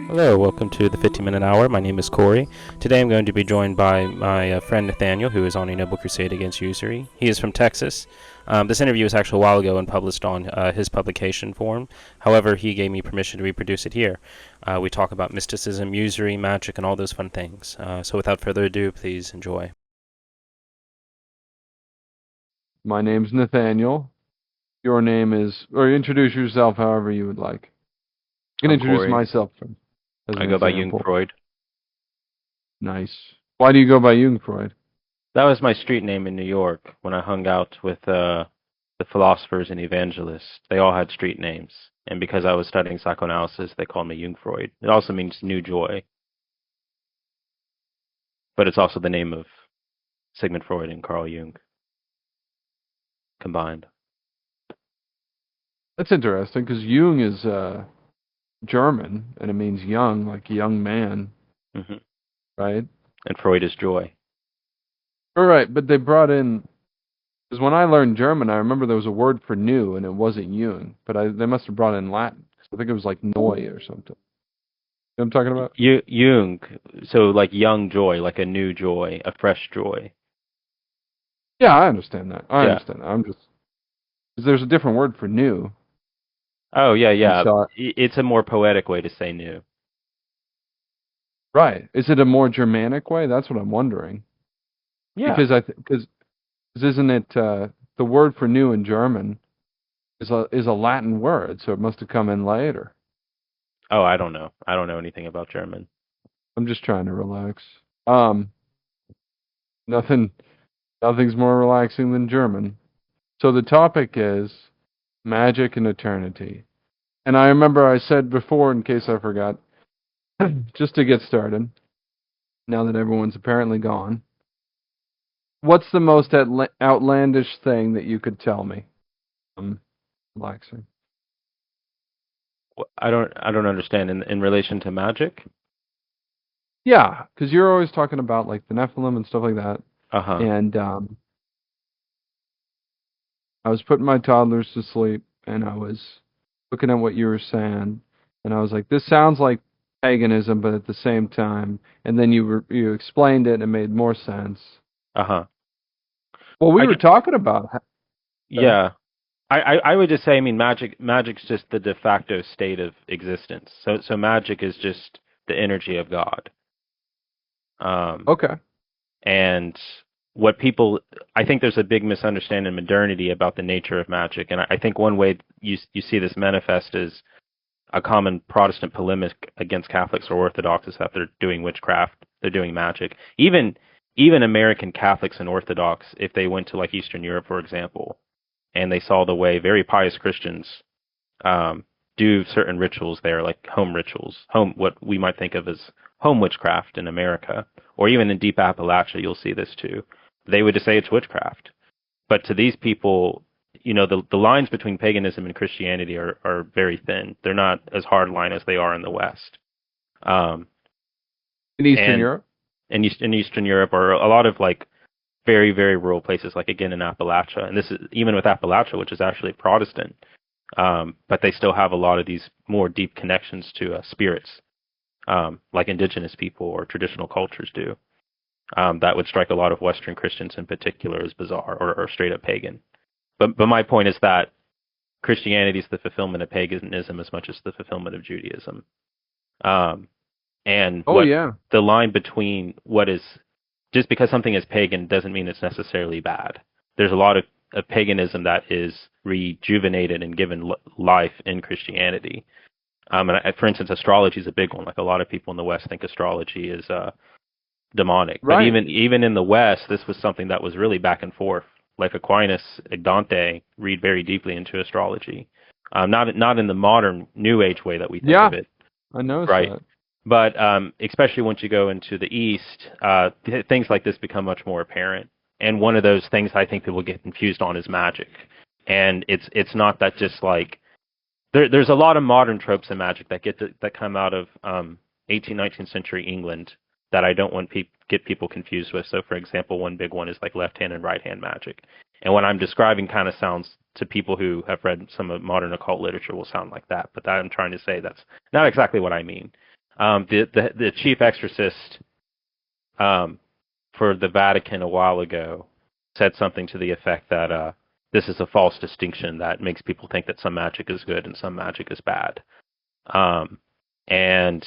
Hello, welcome to the 15-Minute Hour. My name is Corey. Today I'm going to be joined by my friend Nathaniel, who is on a noble crusade against usury. He is from Texas. This interview was actually a while ago and published on his publication form. However, he gave me permission to reproduce it here. We talk about mysticism, usury, magic, and all those fun things. So without further ado, please enjoy. My name's Nathaniel. Your name is, or introduce yourself however you would like. I can I'm introduce Corey. myself as I an go by example. Jungfreud. Nice. Why do you go by Jungfreud? That was my street name in New York when I hung out with the philosophers and evangelists. They all had street names. And because I was studying psychoanalysis, they called me Jungfreud. It also means new joy. But it's also the name of Sigmund Freud and Carl Jung combined. That's interesting because Jung is German and it means young, like young man, hmm right? And Freud is joy. All right, but they brought in, because when I learned German, I remember there was a word for new and it wasn't Jung, but they must have brought in Latin. I think it was like Neu or something. You know what I'm talking about? Jung, so like young joy, like a new joy, a fresh joy. Yeah, I understand that. Yeah. I'm just, because there's a different word for new. Oh, yeah, And yeah. so It's a more poetic way to say new. right. Is it a more Germanic way? That's what I'm wondering. Yeah. Because because isn't it the word for new in German is a Latin word, so it must have come in later. Oh, I don't know. I don't know anything about German. I'm just trying to relax. Um, nothing nothing's more relaxing than German. So the topic is magic and eternity. And I remember I said before, in case I forgot, just to get started, now that everyone's apparently gone, what's the most outlandish thing that you could tell me? I'm relaxing. I don't understand in relation to magic. Yeah, because you're always talking about like the Nephilim and stuff like that. Uh-huh. And I was putting my toddlers to sleep, and I was looking at what you were saying, and I was like, "This sounds like paganism, but at the same time." And then you explained it, and it made more sense. Uh-huh. Well, we I were get, talking about. Okay. yeah. I would just say, I mean, magic's just the de facto state of existence. So magic is just the energy of God. Um, Okay. and what people, I think there's a big misunderstanding in modernity about the nature of magic, and I think one way you see this manifest is a common Protestant polemic against Catholics or Orthodox is that they're doing witchcraft, they're doing magic. Even American Catholics and Orthodox, if they went to like Eastern Europe, for example, and they saw the way very pious Christians um, do certain rituals there, like home rituals, home what we might think of as home witchcraft in America, or even in deep Appalachia, you'll see this too. They would just say it's witchcraft. But to these people, the lines between paganism and Christianity are very thin. They're not as hard line as they are in the West. Um, In Eastern and Europe. in Eastern Europe, or a lot of like very, very rural places, like again in Appalachia. And this is even with Appalachia, which is actually Protestant, but they still have a lot of these more deep connections to spirits, like indigenous people or traditional cultures do. That would strike a lot of Western Christians in particular as bizarre or straight up pagan. But my point is that Christianity is the fulfillment of paganism as much as the fulfillment of Judaism. Um, and Oh what yeah. the line between what is just because something is pagan doesn't mean it's necessarily bad. There's a lot of paganism that is rejuvenated and given life in Christianity. For instance, astrology is a big one. Like a lot of people in the West think astrology is demonic, but Right. even in the West, this was something that was really back and forth. Like Aquinas and Dante read very deeply into astrology, not in the modern New Age way that we think Yeah, of it, I noticed right? that. But especially once you go into the East, things like this become much more apparent. And one of those things I think people get confused on is magic. And it's not that just like there's a lot of modern tropes in magic that come out of 18th, 19th century England that I don't want get people confused with. So, for example, one big one is like left hand and right hand magic. And what I'm describing kind of sounds to people who have read some of modern occult literature will sound like that. But that I'm trying to say that's not exactly what I mean. The chief exorcist for the Vatican a while ago said something to the effect that this is a false distinction that makes people think that some magic is good and some magic is bad. And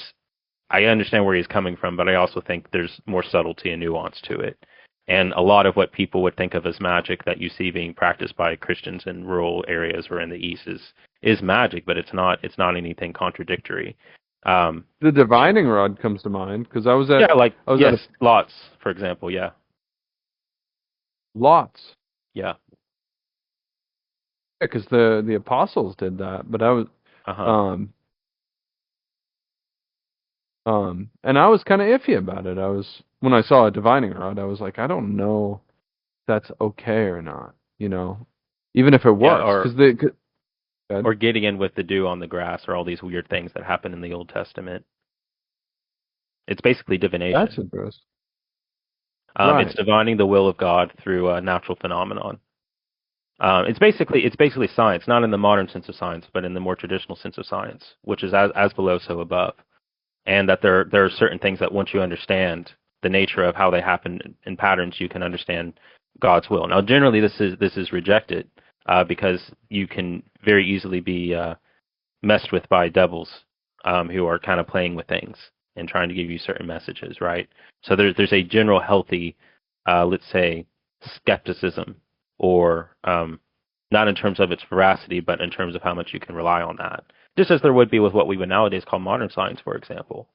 I understand where he's coming from, but I also think there's more subtlety and nuance to it. And a lot of what people would think of as magic that you see being practiced by Christians in rural areas or in the East is magic, but it's not anything contradictory. The divining rod comes to mind because I was at lots, for example, yeah, lots. Yeah. Because the apostles did that, but I was and I was kind of iffy about it. When I saw a divining rod, I was like, I don't know if that's okay or not, even if it works. Or Gideon with the dew on the grass, or all these weird things that happen in the Old Testament. It's basically divination. That's interesting. Right. It's divining the will of God through a natural phenomenon. It's basically science, not in the modern sense of science, but in the more traditional sense of science, which is as below, so above. And that there are certain things that once you understand the nature of how they happen in patterns, you can understand God's will. Now, generally, this is rejected because you can very easily be messed with by devils who are kind of playing with things and trying to give you certain messages, right? So there's a general healthy, let's say, skepticism, or not in terms of its veracity, but in terms of how much you can rely on that. Just as there would be with what we would nowadays call modern science, for example.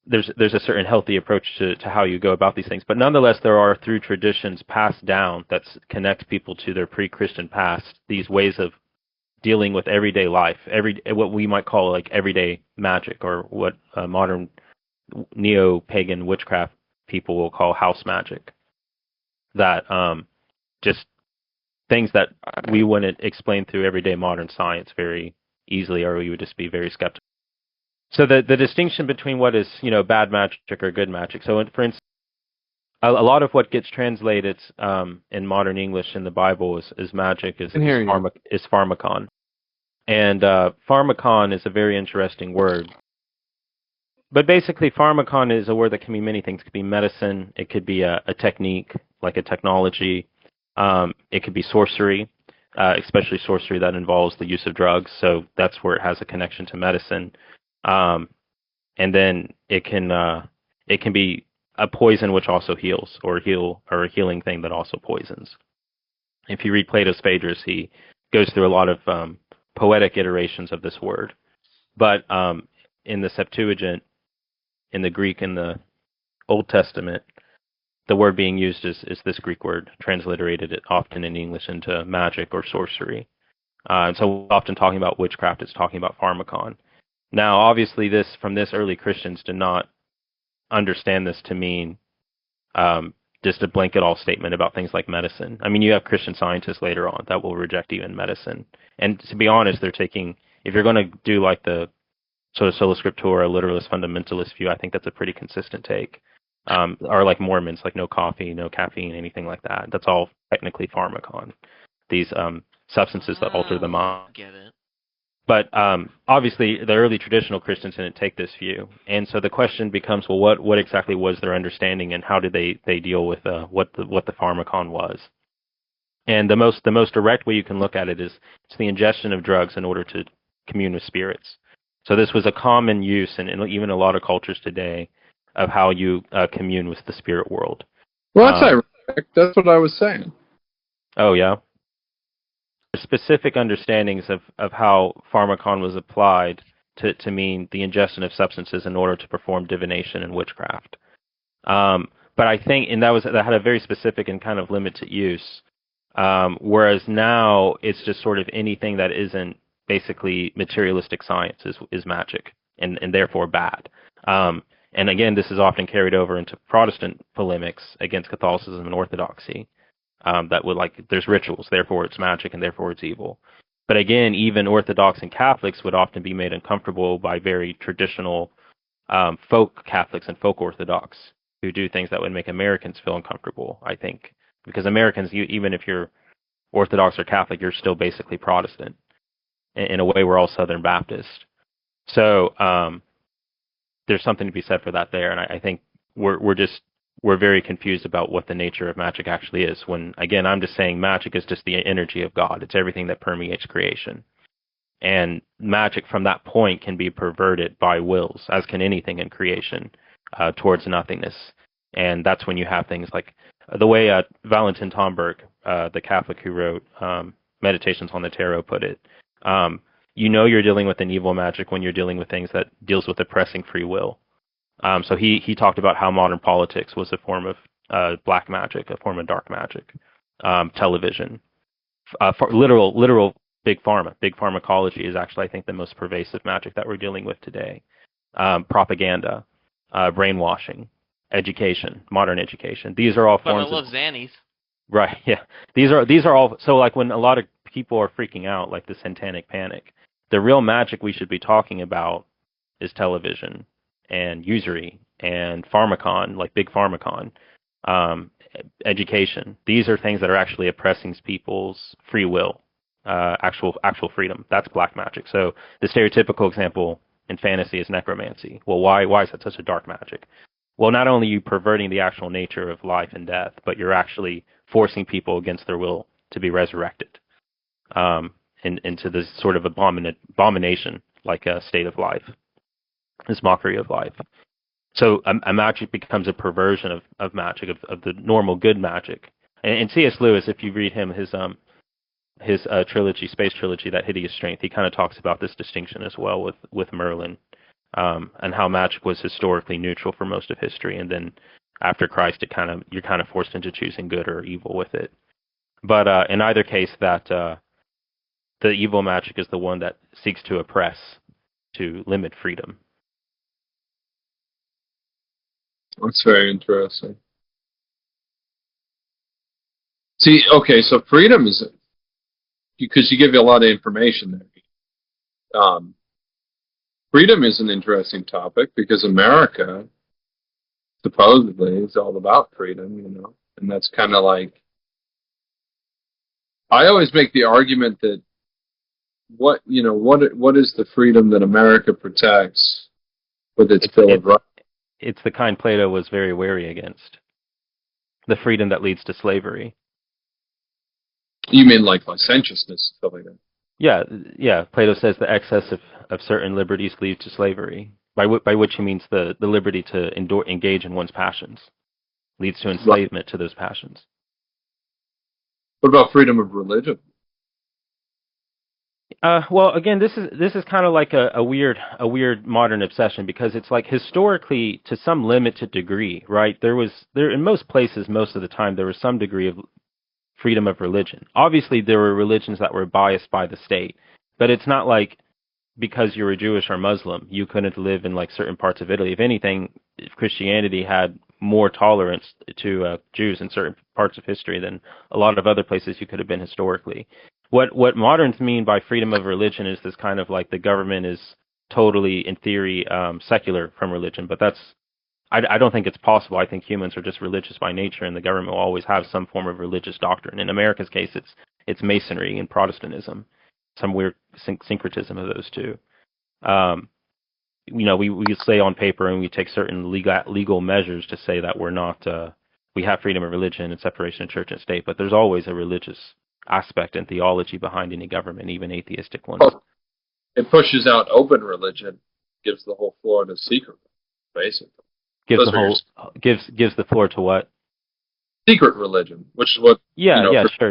There's a certain healthy approach to how you go about these things, but nonetheless, there are, through traditions passed down that connect people to their pre-Christian past, these ways of dealing with everyday life, what we might call like everyday magic, or what modern neo-pagan witchcraft people will call house magic. That just things that we wouldn't explain through everyday modern science very easily, or we would just be very skeptical. So the distinction between what is bad magic or good magic. So for instance, a lot of what gets translated in modern English in the Bible is magic, is pharmakon. And pharmakon is a very interesting word. But basically, pharmakon is a word that can be many things. It could be medicine. It could be a technique, like a technology. It could be sorcery, especially sorcery that involves the use of drugs. So that's where it has a connection to medicine. And then it can be a poison which also heals, or a healing thing that also poisons. If you read Plato's Phaedrus, he goes through a lot of poetic iterations of this word. But in the Septuagint, in the Greek, in the Old Testament, the word being used is this Greek word, transliterated often in English into magic or sorcery. And so often talking about witchcraft, it's talking about pharmakon. Now, obviously, from this early Christians did not understand this to mean just a blanket all statement about things like medicine. I mean, you have Christian scientists later on that will reject even medicine. And to be honest, they're taking, if you're going to do like the sort of sola scriptura, literalist, fundamentalist view, I think that's a pretty consistent take. Or like Mormons, like no coffee, no caffeine, anything like that. That's all technically pharmakon. These substances that alter the mind. Get it. But obviously, the early traditional Christians didn't take this view, and so the question becomes: well, what exactly was their understanding, and how did they deal with what the pharmakon was? And the most direct way you can look at it is it's the ingestion of drugs in order to commune with spirits. So this was a common use, and even a lot of cultures today, of how you commune with the spirit world. Well, that's ironic. That's what I was saying. Oh yeah. Specific understandings of how pharmakon was applied to mean the ingestion of substances in order to perform divination and witchcraft. But I think, and that had a very specific and kind of limited use. Whereas now it's just sort of anything that isn't basically materialistic science is magic and therefore bad. And again, this is often carried over into Protestant polemics against Catholicism and Orthodoxy. That would there's rituals, therefore it's magic, and therefore it's evil. But again, even Orthodox and Catholics would often be made uncomfortable by very traditional folk Catholics and folk Orthodox who do things that would make Americans feel uncomfortable, I think. Because Americans, even if you're Orthodox or Catholic, you're still basically Protestant. In a way, we're all Southern Baptist. So there's something to be said for that there, and I think we're very confused about what the nature of magic actually is. When again, I'm just saying magic is just the energy of God. It's everything that permeates creation, and magic from that point can be perverted by wills, as can anything in creation, towards nothingness. And that's when you have things like the way Valentin Tomberg, the Catholic who wrote Meditations on the Tarot, put it. You know you're dealing with an evil magic when you're dealing with things that deals with oppressing free will. So he talked about how modern politics was a form of black magic, a form of dark magic. Television, for literal big pharma. Big pharmacology is actually, I think, the most pervasive magic that we're dealing with today. Propaganda, brainwashing, education, modern education. These are all But I forms love of Xannies. right. Yeah, these are all. So like when a lot of people are freaking out, like the satanic panic, the real magic we should be talking about is television and usury and pharmacon, like big pharmacon, um, education. These are things that are actually oppressing people's free will, actual freedom. That's black magic. So the stereotypical example in fantasy is necromancy. Well, why is that such a dark magic? Well, not only are you perverting the actual nature of life and death, but you're actually forcing people against their will to be resurrected into this sort of abomination, like a state of life, this mockery of life. So a magic becomes a perversion of magic, of the normal good magic. And C.S. Lewis, if you read him, his trilogy, Space Trilogy, that Hideous Strength, he kind of talks about this distinction as well with Merlin, and how magic was historically neutral for most of history, and then after Christ, you're kind of forced into choosing good or evil with it. But in either case, that the evil magic is the one that seeks to oppress, to limit freedom. That's very interesting. See, okay, so freedom is because you give you a lot of information there. Freedom is an interesting topic because America supposedly is all about freedom, and that's kind of like I always make the argument that what is the freedom that America protects with its Bill of Rights? It's the kind Plato was very wary against. The freedom that leads to slavery. You mean like licentiousness, stuff like that? Yeah. Plato says the excess of certain liberties leads to slavery, by which he means the liberty to engage in one's passions leads to enslavement to those passions. What about freedom of religion? Well, again, this is kind of like a weird modern obsession, because it's like historically, to some limited degree, right? There in most places, most of the time, there was some degree of freedom of religion. Obviously, there were religions that were biased by the state, but it's not like because you were Jewish or Muslim, you couldn't live in like certain parts of Italy. If anything, Christianity had more tolerance to Jews in certain parts of history than a lot of other places you could have been historically. What moderns mean by freedom of religion is this kind of like the government is totally, in theory, secular from religion, but I don't think it's possible. I think humans are just religious by nature, and the government will always have some form of religious doctrine. In America's case, it's Masonry and Protestantism, some weird syncretism of those two. We say on paper and we take certain legal measures to say that we're not we have freedom of religion and separation of church and state, but there's always a religious aspect and theology behind any government, even atheistic ones. Well, it pushes out open religion, gives the whole floor to secret, basically. Gives the floor to what? Secret religion, which is what. Sure.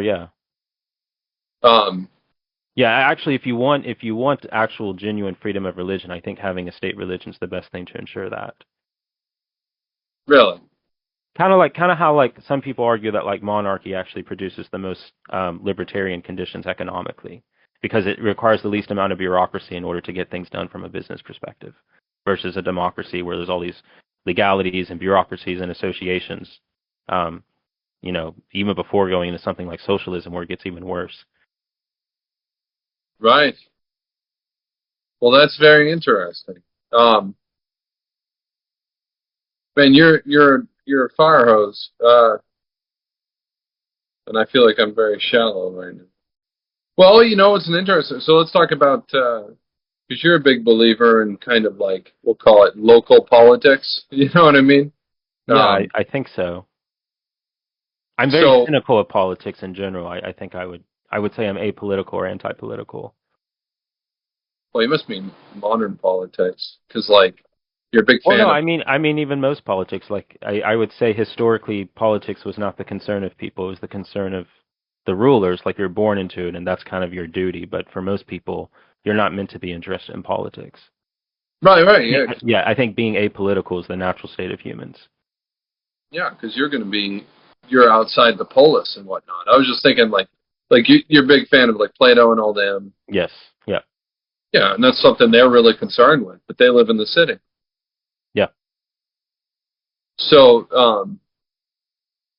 Yeah, actually, if you want actual genuine freedom of religion, I think having a state religion is the best thing to ensure that. Really? Kind of how like some people argue that like monarchy actually produces the most libertarian conditions economically, because it requires the least amount of bureaucracy in order to get things done from a business perspective, versus a democracy where there's all these legalities and bureaucracies and associations. Even before going into something like socialism, where it gets even worse. Right. Well, that's very interesting. Man, you're a fire hose, and I feel like I'm very shallow right now. Well, it's an interesting. So let's talk about Because you're a big believer in kind of like, we'll call it local politics. You know what I mean? Yeah, Um, I think so. I'm very so, cynical of politics in general. I think I would say I'm apolitical or anti-political. well, you must mean modern politics, because like you're a big Well, no, fan of. I mean even most politics. Like I would say historically, politics was not the concern of people; it was the concern of the rulers. Like you're born into it, and that's kind of your duty. But for most people, you're not meant to be interested in politics. Right, right, yeah, Yeah, I think being apolitical is the natural state of humans. yeah, because you're outside the polis and whatnot. I was just thinking like you're a big fan of like Plato and all them. Yes. Yeah. Yeah, and that's something they're really concerned with, but they live in the city. Yeah. So,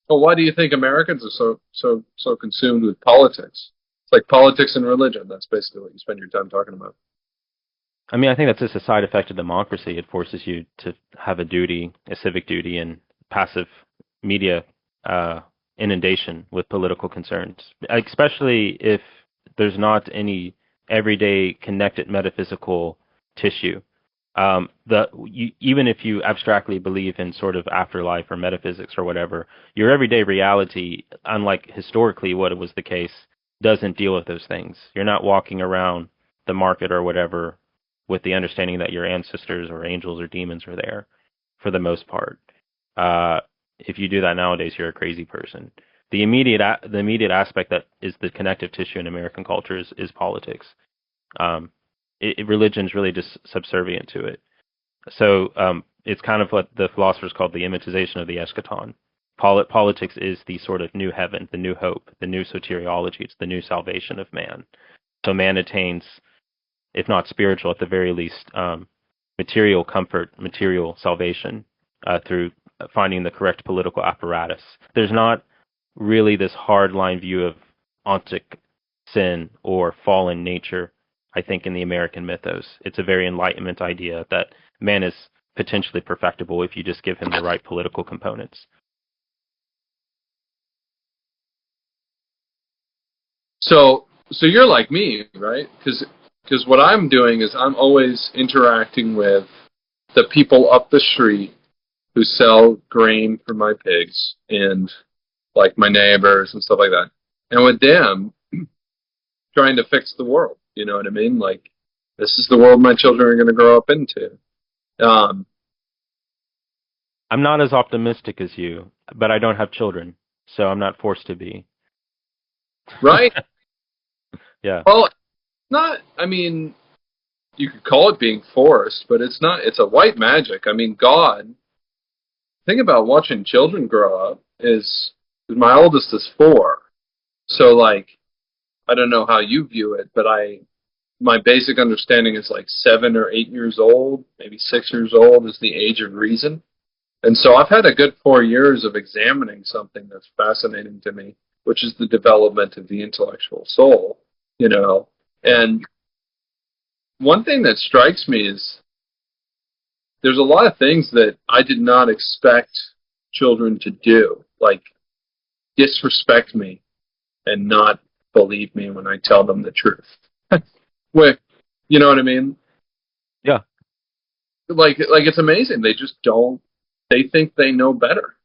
well, why do you think Americans are so consumed with politics? It's like politics and religion. That's basically what you spend your time talking about. I mean, I think that's just a side effect of democracy. It forces you to have a duty, a civic duty, and passive media uh, inundation with political concerns, especially if there's not any everyday connected metaphysical tissue. Even if you abstractly believe in sort of afterlife or metaphysics or whatever, your everyday reality, unlike historically what it was the case, doesn't deal with those things. You're not walking around the market or whatever with the understanding that your ancestors or angels or demons are there for the most part. Uh, if you do that nowadays, you're a crazy person. The immediate aspect that is the connective tissue in American culture is politics. Um, religion's really just subservient to it. So it's kind of what the philosophers called the imitization of the eschaton. Politics is the sort of new heaven, the new hope, the new soteriology. It's the new salvation of man. So man attains, if not spiritual, at the very least, material comfort, material salvation through finding the correct political apparatus. There's not really this hard line view of ontic sin or fallen nature, I think, in the American mythos. It's a very Enlightenment idea that man is potentially perfectible if you just give him the right political components. So you're like me, right? Because what I'm doing is I'm always interacting with the people up the street who sell grain for my pigs and like my neighbors and stuff like that. And with them, trying to fix the world. You know what I mean? Like, this is the world my children are going to grow up into. Um, I'm not as optimistic as you, but I don't have children, so I'm not forced to be. right? Yeah. Well, not, I mean, you could call it being forced, but it's not, it's a white magic. I mean, God, the thing about watching children grow up is my oldest is 4. So, like, I don't know how you view it, but my basic understanding is like 7 or 8 years old, maybe 6 years old is the age of reason. And so I've had a good 4 years of examining something that's fascinating to me, which is the development of the intellectual soul, you know. Yeah. And one thing that strikes me is there's a lot of things that I did not expect children to do, like disrespect me and not believe me when I tell them the truth. Wait, you know what I mean? Yeah. Like it's amazing. They just don't. They think they know better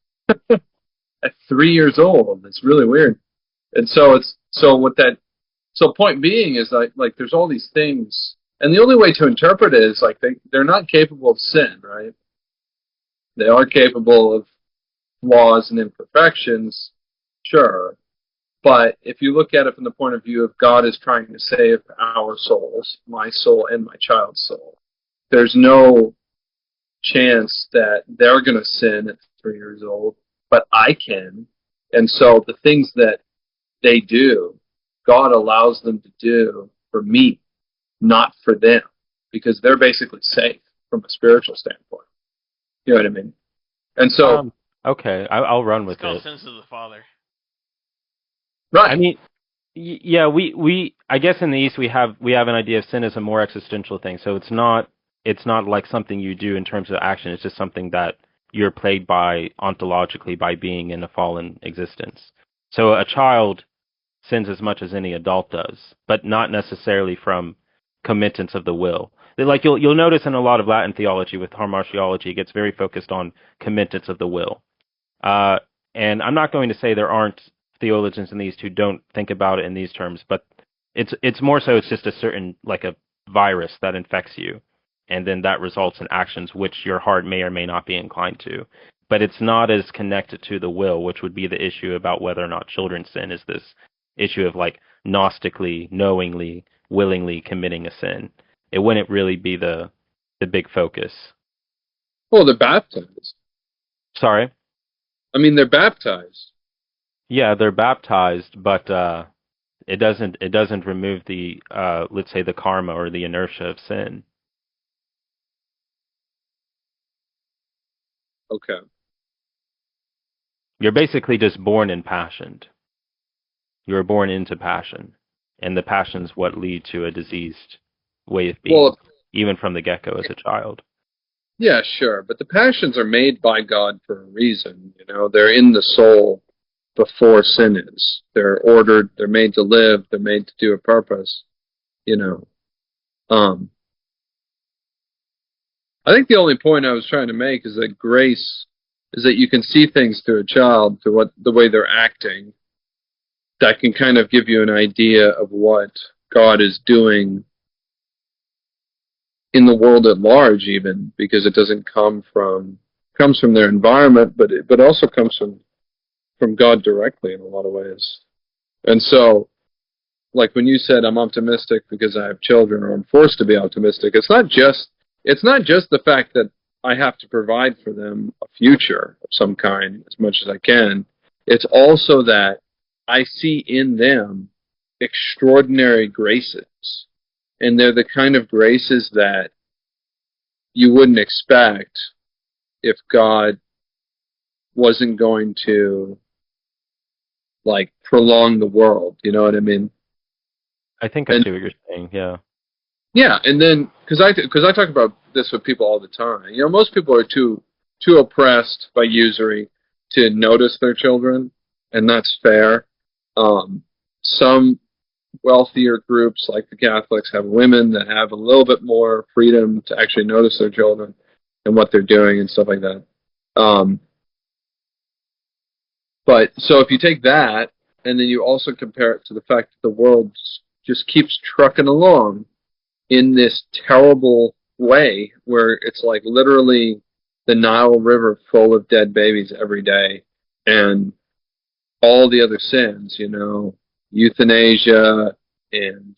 at 3 years old. It's really weird. And so it's so what that so point being is like there's all these things, and the only way to interpret it is like they're not capable of sin, right? They are capable of flaws and imperfections, sure. But if you look at it from the point of view of God is trying to save our souls, my soul and my child's soul, there's no chance that they're going to sin at 3 years old, but I can. And so the things that they do, God allows them to do for me, not for them, because they're basically safe from a spiritual standpoint. You know what I mean? And so, Um. Okay, I'll run It's with called it. sins of the father. I right. mean, yeah, we I guess in the East we have an idea of sin as a more existential thing. So it's not like something you do in terms of action. It's just something that you're plagued by ontologically by being in a fallen existence. So a child sins as much as any adult does, but not necessarily from committance of the will. Like you'll notice in a lot of Latin theology with hamartiology, it gets very focused on committance of the will. Uh, and I'm not going to say there aren't theologians in the East who don't think about it in these terms, but it's more so it's just a certain like a virus that infects you, and then that results in actions which your heart may or may not be inclined to. But it's not as connected to the will, which would be the issue about whether or not children sin, is this issue of like gnostically, knowingly, willingly committing a sin. It wouldn't really be the big focus. Well, they're baptized. Sorry. I mean, they're baptized. Yeah, they're baptized, but it doesn't remove the let's say the karma or the inertia of sin. Okay. You're basically just born impassioned. You're born into passion, and the passion's what lead to a diseased way of being, Well, even from the get-go as a child. yeah, sure, but the passions are made by God for a reason. You know, they're in the soul before sin is. They're ordered. They're made to live. They're made to do a purpose. You know. I think the only point I was trying to make is that grace is that you can see things through a child, through what the way they're acting, that can kind of give you an idea of what God is doing in the world at large, even because it doesn't comes from their environment, but also comes from God directly in a lot of ways. And so, like when you said I'm optimistic because I have children or I'm forced to be optimistic, it's not just the fact that I have to provide for them a future of some kind as much as I can. It's also that I see in them extraordinary graces. And they're the kind of graces that you wouldn't expect if God wasn't going to, like, prolong the world. You know what I mean? I think I see what you're saying. Yeah. Yeah, and then because I talk about this with people all the time. You know, most people are too oppressed by usury to notice their children, and that's fair. Some wealthier groups, like the Catholics, have women that have a little bit more freedom to actually notice their children and what they're doing and stuff like that. But so if you take that and then you also compare it to the fact that the world just keeps trucking along in this terrible way where it's like literally the Nile River full of dead babies every day, and all the other sins, you know, euthanasia and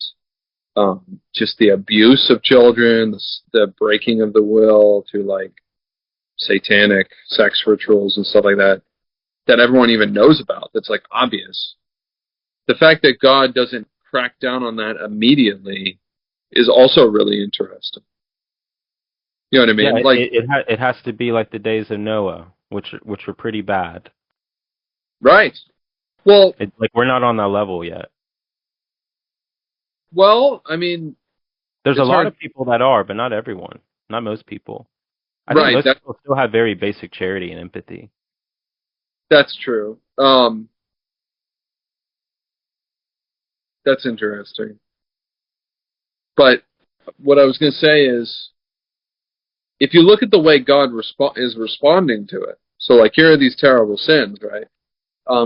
just the abuse of children, the breaking of the will to like satanic sex rituals and stuff like that, that everyone even knows about, that's like obvious. The fact that God doesn't crack down on that immediately is also really interesting. You know what I mean? Yeah, Like, it has to be like the days of Noah, which were pretty bad. right. Well, Like we're not on that level yet. I mean, There's a it's lot hard. of people that are, but not everyone. Not most people. I think Right, most people still have very basic charity and empathy. that's true. That's interesting. But what I was going to say is, if you look at the way God is responding to it, so like here are these terrible sins, right,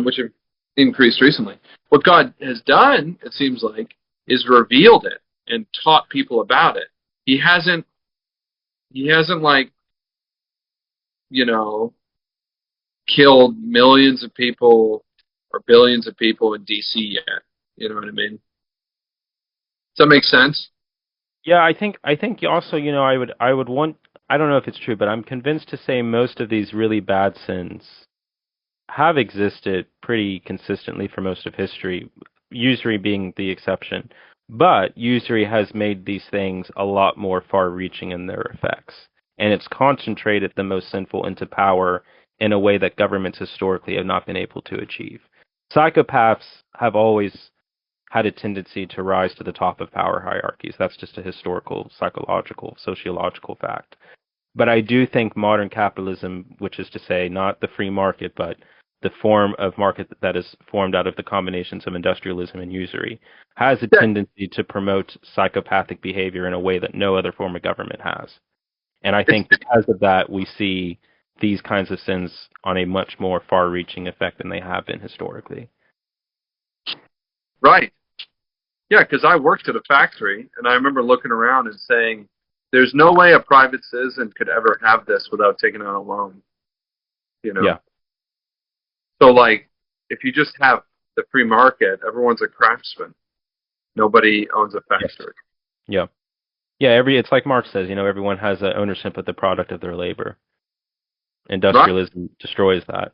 which have increased recently. What God has done, it seems like, is revealed it and taught people about it. He hasn't like, you know, killed millions of people or billions of people in DC yet. You know what I mean? Does that make sense? Yeah, I think also, I would want, I don't know if it's true, but I'm convinced to say most of these really bad sins have existed pretty consistently for most of history, usury being the exception. But usury has made these things a lot more far-reaching in their effects, and it's concentrated the most sinful into power in a way that governments historically have not been able to achieve. Psychopaths have always had a tendency to rise to the top of power hierarchies. That's just a historical, psychological, sociological fact. But I do think modern capitalism, which is to say not the free market, but the form of market that is formed out of the combinations of industrialism and usury, has a Yeah. tendency to promote psychopathic behavior in a way that no other form of government has. And I think because of that, we see these kinds of sins on a much more far-reaching effect than they have been historically. Right. Yeah, because I worked at a factory, and I remember looking around and saying, there's no way a private citizen could ever have this without taking out a loan. You know? Yeah. So, like, if you just have the free market, everyone's a craftsman. Nobody owns a factory. Yeah. Yeah, it's like Marx says, everyone has ownership of the product of their labor. Industrialism destroys that.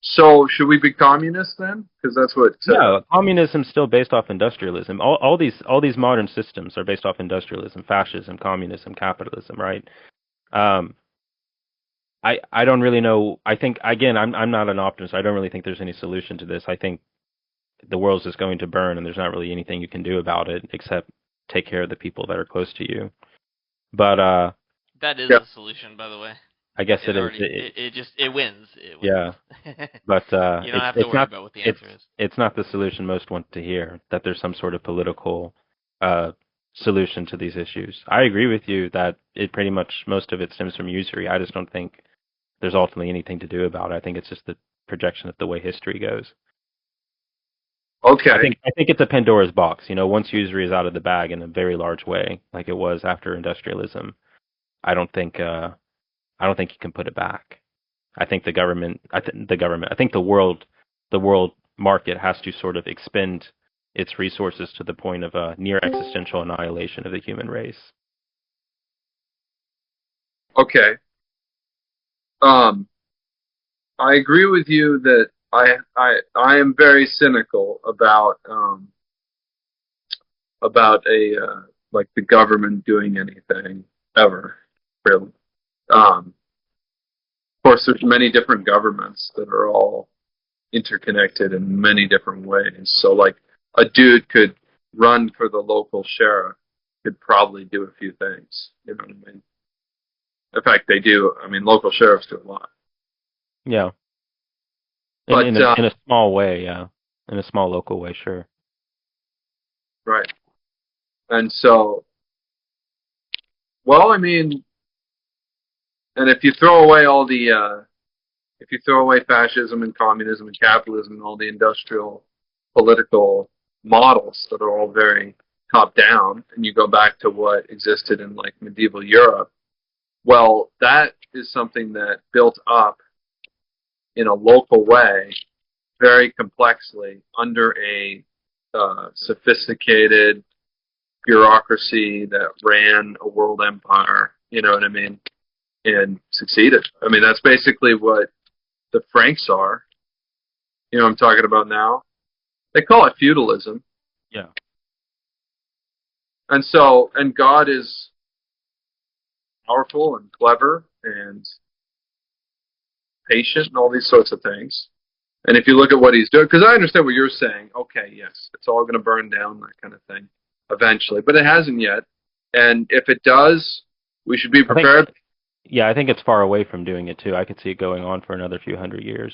So, should we be communists then? Because that's what. Yeah, communism's still based off industrialism. All these modern systems are based off industrialism, fascism, communism, capitalism, right? I don't really know. I think again, I'm not an optimist. I don't really think there's any solution to this. I think the world's just going to burn, and there's not really anything you can do about it except take care of the people that are close to you. But that is the solution, by the way. I guess it already, is. It wins. Yeah, but you don't have to worry about what the answer is. It's not the solution most want to hear. That there's some sort of political solution to these issues. I agree with you that it pretty much most of it stems from usury. I just don't think there's ultimately anything to do about it. I think it's just the projection of the way history goes. Okay. I think it's a Pandora's box. Once usury is out of the bag in a very large way, like it was after industrialism, I don't think you can put it back. I think I think the world market has to sort of expend its resources to the point of a near existential annihilation of the human race. Okay. I agree with you that I am very cynical about like the government doing anything ever, really. Of course, there's many different governments that are all interconnected in many different ways. So, like, a dude could run for the local sheriff, could probably do a few things. You know what I mean? In fact, they do. I mean, local sheriffs do a lot. Yeah. But, in a small way, yeah. In a small local way, sure. Right. And so, well, I mean, and if you throw away if you throw away fascism and communism and capitalism and all the industrial political models that are all very top down, and you go back to what existed in like medieval Europe, well, that is something that built up in a local way, very complexly, under a sophisticated bureaucracy that ran a world empire, you know what I mean, and succeeded. I mean, that's basically what the Franks are. You know what I'm talking about now? They call it feudalism. Yeah. And so, and God is powerful and clever and patient and all these sorts of things. And if you look at what he's doing, because I understand what you're saying, okay, yes, it's all going to burn down, that kind of thing, eventually. But it hasn't yet. And if it does, we should be prepared. I think it's far away from doing it, too. I could see it going on for another few hundred years.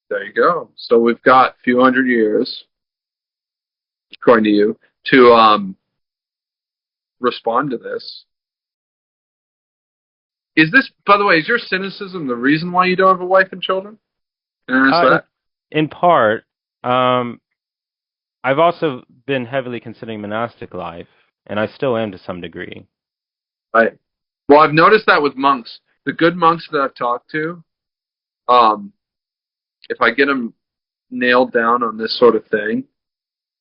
There you go. So we've got a few hundred years, according to you, to respond to this. Is this, by the way, is your cynicism the reason why you don't have a wife and children? In part. I've also been heavily considering monastic life, and I still am to some degree. Right. Well, I've noticed that with monks. The good monks that I've talked to, if I get them nailed down on this sort of thing,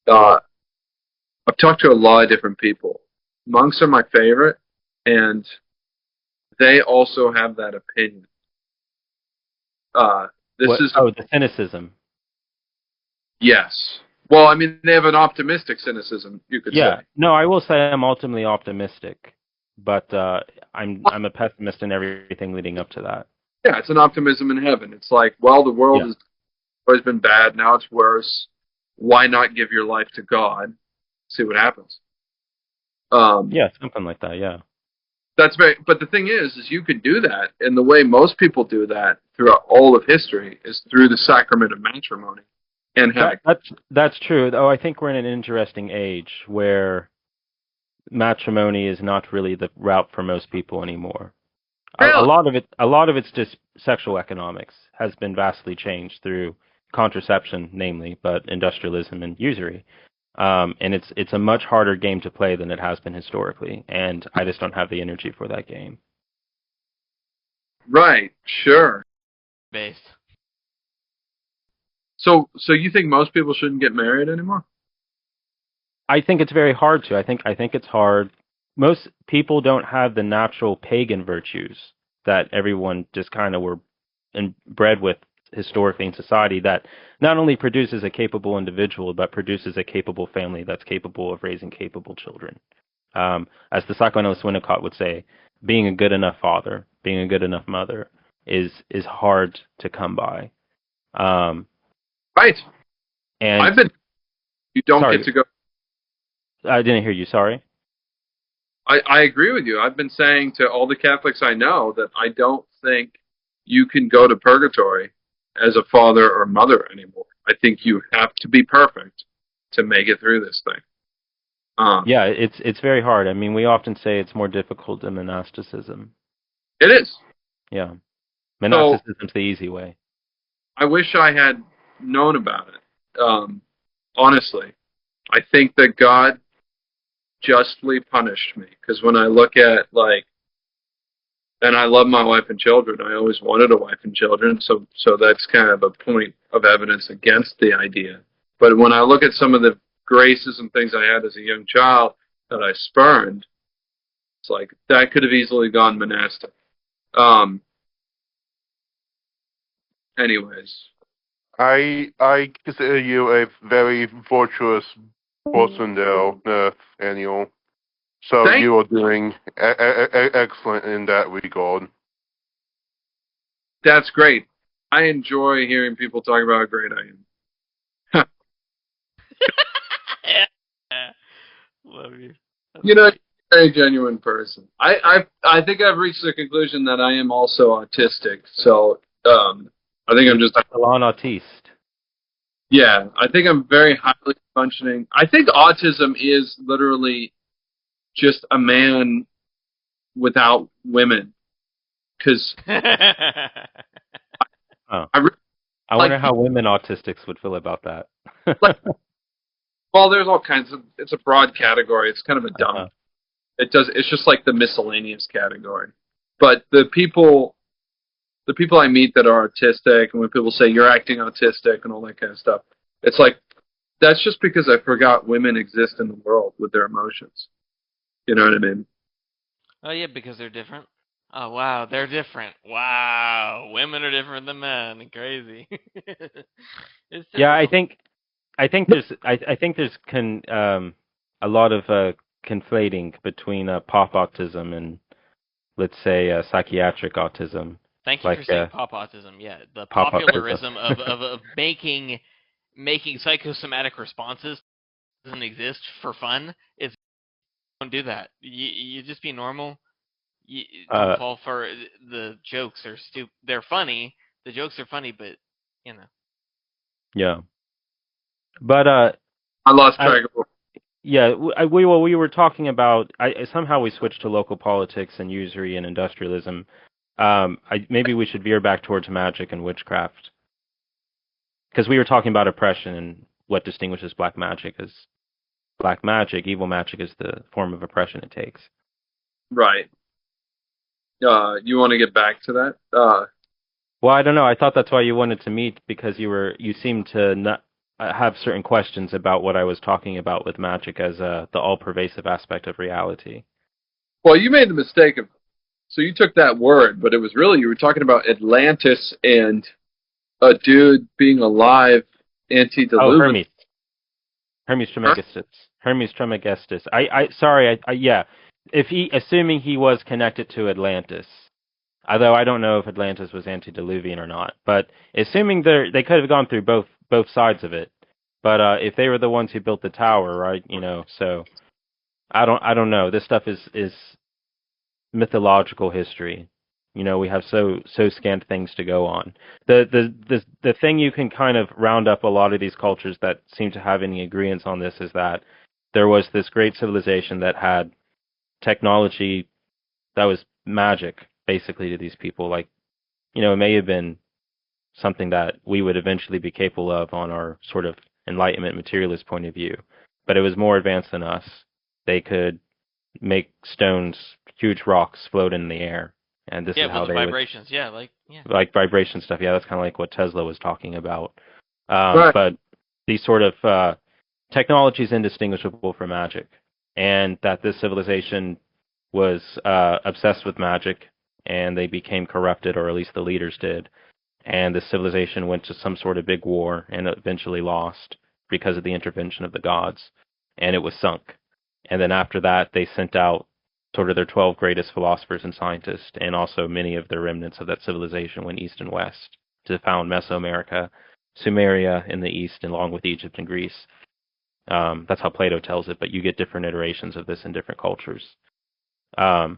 I've talked to a lot of different people. Monks are my favorite, and they also have that opinion. The cynicism. Yes. Well, I mean, they have an optimistic cynicism, you could say. No, I will say I'm ultimately optimistic, but I'm a pessimist in everything leading up to that. Yeah, it's an optimism in heaven. It's like, well, the world has always been bad, now it's worse. Why not give your life to God? See what happens. Something like that, yeah. That's very. But the thing is you can do that, and the way most people do that throughout all of history is through the sacrament of matrimony. And that's true. Though I think we're in an interesting age where matrimony is not really the route for most people anymore. A lot of it's just sexual economics has been vastly changed through contraception, namely, but industrialism and usury. And it's a much harder game to play than it has been historically, and I just don't have the energy for that game. Right, sure. Based. So you think most people shouldn't get married anymore? I think it's very hard to. I think it's hard. Most people don't have the natural pagan virtues that everyone just kind of were bred with historically in society, that not only produces a capable individual, but produces a capable family that's capable of raising capable children. As the psychoanalyst Winnicott would say, being a good enough father, being a good enough mother is hard to come by. Right. And you don't get to go. I didn't hear you, sorry. I agree with you. I've been saying to all the Catholics I know that I don't think you can go to purgatory as a father or mother anymore. I think you have to be perfect to make it through this thing. Yeah, it's very hard. I mean, we often say it's more difficult than monasticism. It is. Yeah. Monasticism's the easy way. I wish I had known about it. Honestly, I think that God justly punished me, because when I look at, like, and I love my wife and children, I always wanted a wife and children, so that's kind of a point of evidence against the idea. But when I look at some of the graces and things I had as a young child that I spurned, it's like that could have easily gone monastic. Anyways, I consider you a very virtuous person, though, Nathaniel. So you are doing excellent in that regard. That's great. I enjoy hearing people talk about how great I am. Love you. You know, you're a very genuine person. I think I've reached the conclusion that I am also autistic. So I think I'm just salon autiste. Yeah, I think I'm very highly functioning. I think autism is literally just a man without women. Because I wonder how women autistics would feel about that. Well, there's all kinds of. It's a broad category. It's kind of a dump. It's just like the miscellaneous category. But the people I meet that are autistic, and when people say you're acting autistic and all that kind of stuff, it's like that's just because I forgot women exist in the world with their emotions. You know what I mean? Oh yeah, because they're different. Oh wow, they're different. Wow, women are different than men. Crazy. Yeah, I think there's a lot of conflating between pop autism and, let's say, psychiatric autism. Thank you for saying pop autism. Yeah, the popularism of making psychosomatic responses doesn't exist for fun. Don't do that. You just be normal. You don't fall for the jokes. Are stupid. They're funny. The jokes are funny, but you know. Yeah. But I lost track of. Yeah, we were talking about. Somehow we switched to local politics and usury and industrialism. Maybe we should veer back towards magic and witchcraft, because we were talking about oppression and what distinguishes black magic as black magic. Evil magic is the form of oppression it takes. Right. You want to get back to that? Well, I don't know. I thought that's why you wanted to meet, because you seemed to not have certain questions about what I was talking about with magic as the all-pervasive aspect of reality. Well, you made the mistake of. So you took that word, but it was really you were talking about Atlantis and a dude being alive, antediluvian. Hermes Trismegistus. Hermes Trismegistus. Yeah. Assuming he was connected to Atlantis, although I don't know if Atlantis was antediluvian or not, but assuming they could have gone through both sides of it. But if they were the ones who built the tower, right? So I don't know. This stuff is mythological history. We have so scant things to go on. The thing you can kind of round up a lot of these cultures that seem to have any agreements on this is that there was this great civilization that had technology that was magic, basically, to these people. Like, it may have been something that we would eventually be capable of on our sort of Enlightenment materialist point of view, but it was more advanced than us. They could make stones, huge rocks float in the air. And this is how with the they vibrations. like vibration stuff. Yeah, that's kind of like what Tesla was talking about. Right. But these sort of technology is indistinguishable from magic, and that this civilization was obsessed with magic, and they became corrupted, or at least the leaders did. And the civilization went to some sort of big war and eventually lost because of the intervention of the gods, and it was sunk. And then after that, they sent out sort of their 12 greatest philosophers and scientists, and also many of the remnants of that civilization went east and west to found Mesoamerica, Sumeria in the east, along with Egypt and Greece. That's how Plato tells it, but you get different iterations of this in different cultures. Sorry?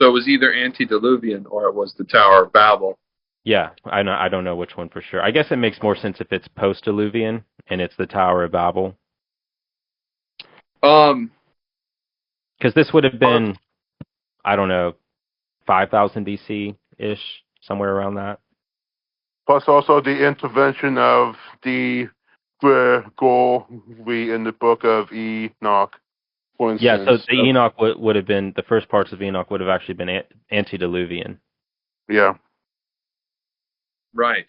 So it was either antediluvian or it was the Tower of Babel. Yeah, I don't know which one for sure. I guess it makes more sense if it's post-diluvian and it's the Tower of Babel. Because this would have been, I don't know, 5,000 BC-ish, somewhere around that. Plus also the intervention of the Gregory in the book of Enoch, for instance. Yeah, so the Enoch would have been, the first parts of Enoch would have actually been antediluvian. Yeah. Right.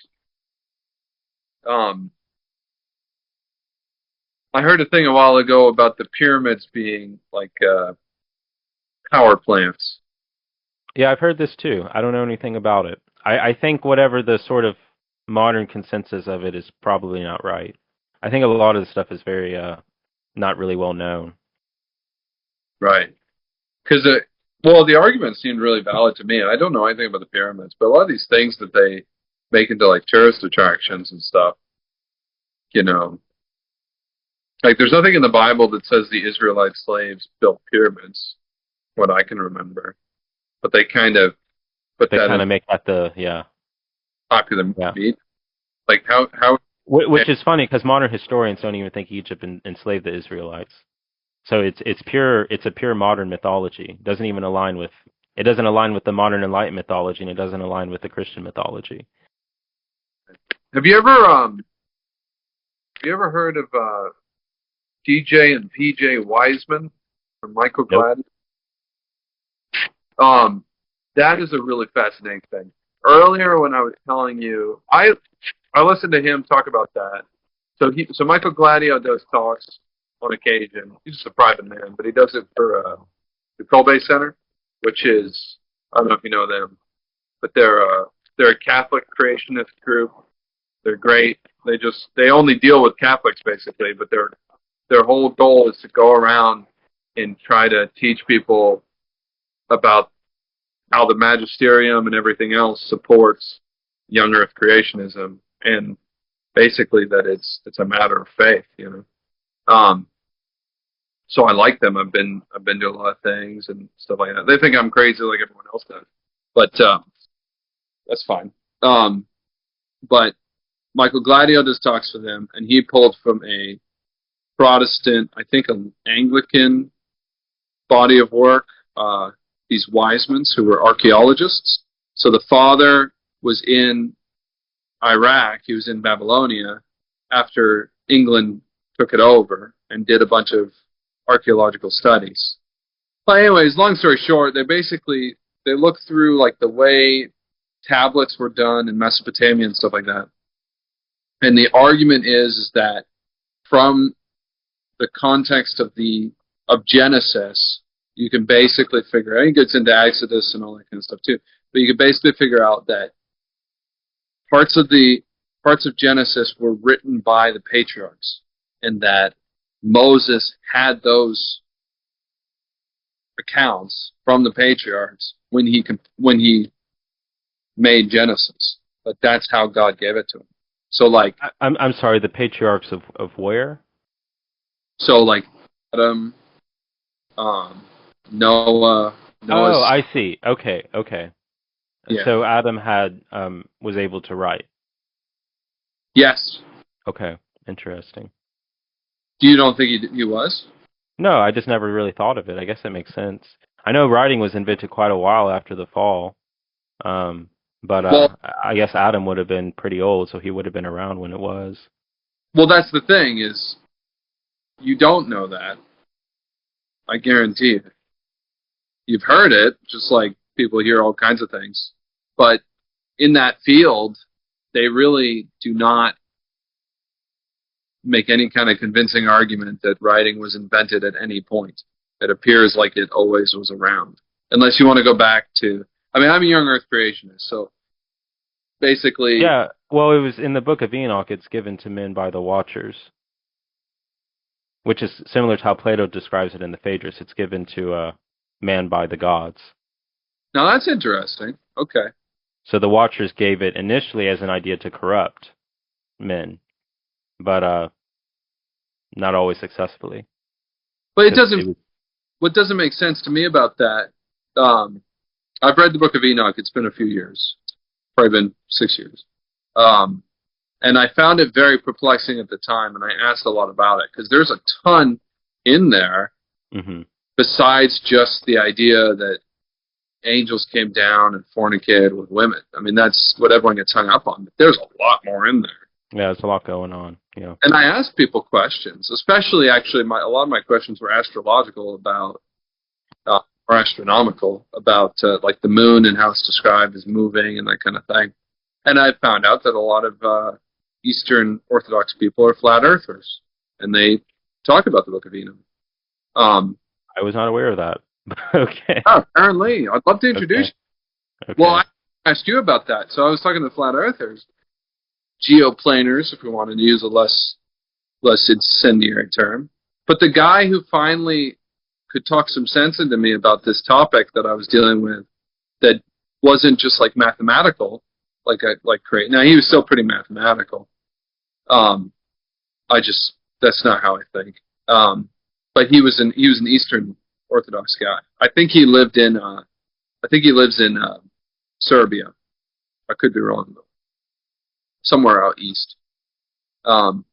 I heard a thing a while ago about the pyramids being like power plants. Yeah, I've heard this too. I don't know anything about it. I think whatever the sort of modern consensus of it is probably not right. I think a lot of the stuff is very not really well known. Right. Because, the argument seemed really valid to me. I don't know anything about the pyramids, but a lot of these things that they make into like tourist attractions and stuff, like there's nothing in the Bible that says the Israelite slaves built pyramids, what I can remember. But they kind of put that in make that the popular meat. Like how which is funny because modern historians don't even think Egypt enslaved the Israelites. So it's a pure modern mythology. It doesn't align with the modern Enlightenment mythology, and it doesn't align with the Christian mythology. Have you ever heard of DJ and PJ Wiseman from Michael Glad? That is a really fascinating thing. Earlier when I was telling you, I listened to him talk about that. So Michael Gladio does talks on occasion. He's just a private man, but he does it for the Colby Center, which is, I don't know if you know them, but they're a Catholic creationist group. They're great. They only deal with Catholics basically, but their whole goal is to go around and try to teach people about how the magisterium and everything else supports young Earth creationism, and basically that it's a matter of faith, So I like them. I've been to a lot of things and stuff like that. They think I'm crazy like everyone else does, but that's fine. But Michael Gladio does talks for them, and he pulled from a Protestant, I think an Anglican body of work, these Wisemans who were archaeologists. So the father was in Iraq, he was in Babylonia after England took it over and did a bunch of archaeological studies. But anyways, long story short, they look through like the way tablets were done in Mesopotamia and stuff like that. And the argument is that from the context of Genesis, you can basically figure out, it gets into Exodus and all that kind of stuff too, but you can basically figure out that parts of Genesis were written by the patriarchs, and that Moses had those accounts from the patriarchs when he made Genesis. But that's how God gave it to him. So like, I'm sorry, the patriarchs of where? So like Adam, Noah. Oh, I see. Okay. Yeah. So Adam had was able to write. Yes. Okay, interesting. You don't think he was? No, I just never really thought of it. I guess that makes sense. I know writing was invented quite a while after the fall, but Well, I guess Adam would have been pretty old, so he would have been around when it was. well, that's the thing is, you don't know that. I guarantee it. You've heard it, just like people hear all kinds of things. But in that field, they really do not make any kind of convincing argument that writing was invented at any point. It appears like it always was around. Unless you want to go back to, I mean, I'm a young Earth creationist, so basically... Yeah, well, it was in the Book of Enoch, it's given to men by the Watchers, which is similar to how Plato describes it in the Phaedrus. It's given to man by the gods. Now that's interesting. Okay. So the Watchers gave it initially as an idea to corrupt men, but not always successfully. But what doesn't make sense to me about that, I've read the Book of Enoch. It's been a few years. Probably been 6 years. And I found it very perplexing at the time, and I asked a lot about it, because there's a ton in there besides just the idea that angels came down and fornicated with women. I mean, that's what everyone gets hung up on. But there's a lot more in there. Yeah, there's a lot going on. Yeah. And I asked people questions, especially actually a lot of my questions were astrological about, or astronomical about like the moon and how it's described as moving and that kind of thing. And I found out that a lot of Eastern Orthodox people are flat earthers, and they talk about the Book of Enoch. I was not aware of that. Okay. Oh, apparently. I'd love to introduce you. Okay. Well, I asked you about that. So I was talking to flat earthers, geoplaners, if we wanted to use a less incendiary term. But the guy who finally could talk some sense into me about this topic that I was dealing with, that wasn't just like mathematical, like create. Now he was still pretty mathematical. That's not how I think. But he was an Eastern Orthodox guy. I think he lives in Serbia. I could be wrong though. Somewhere out east. Can't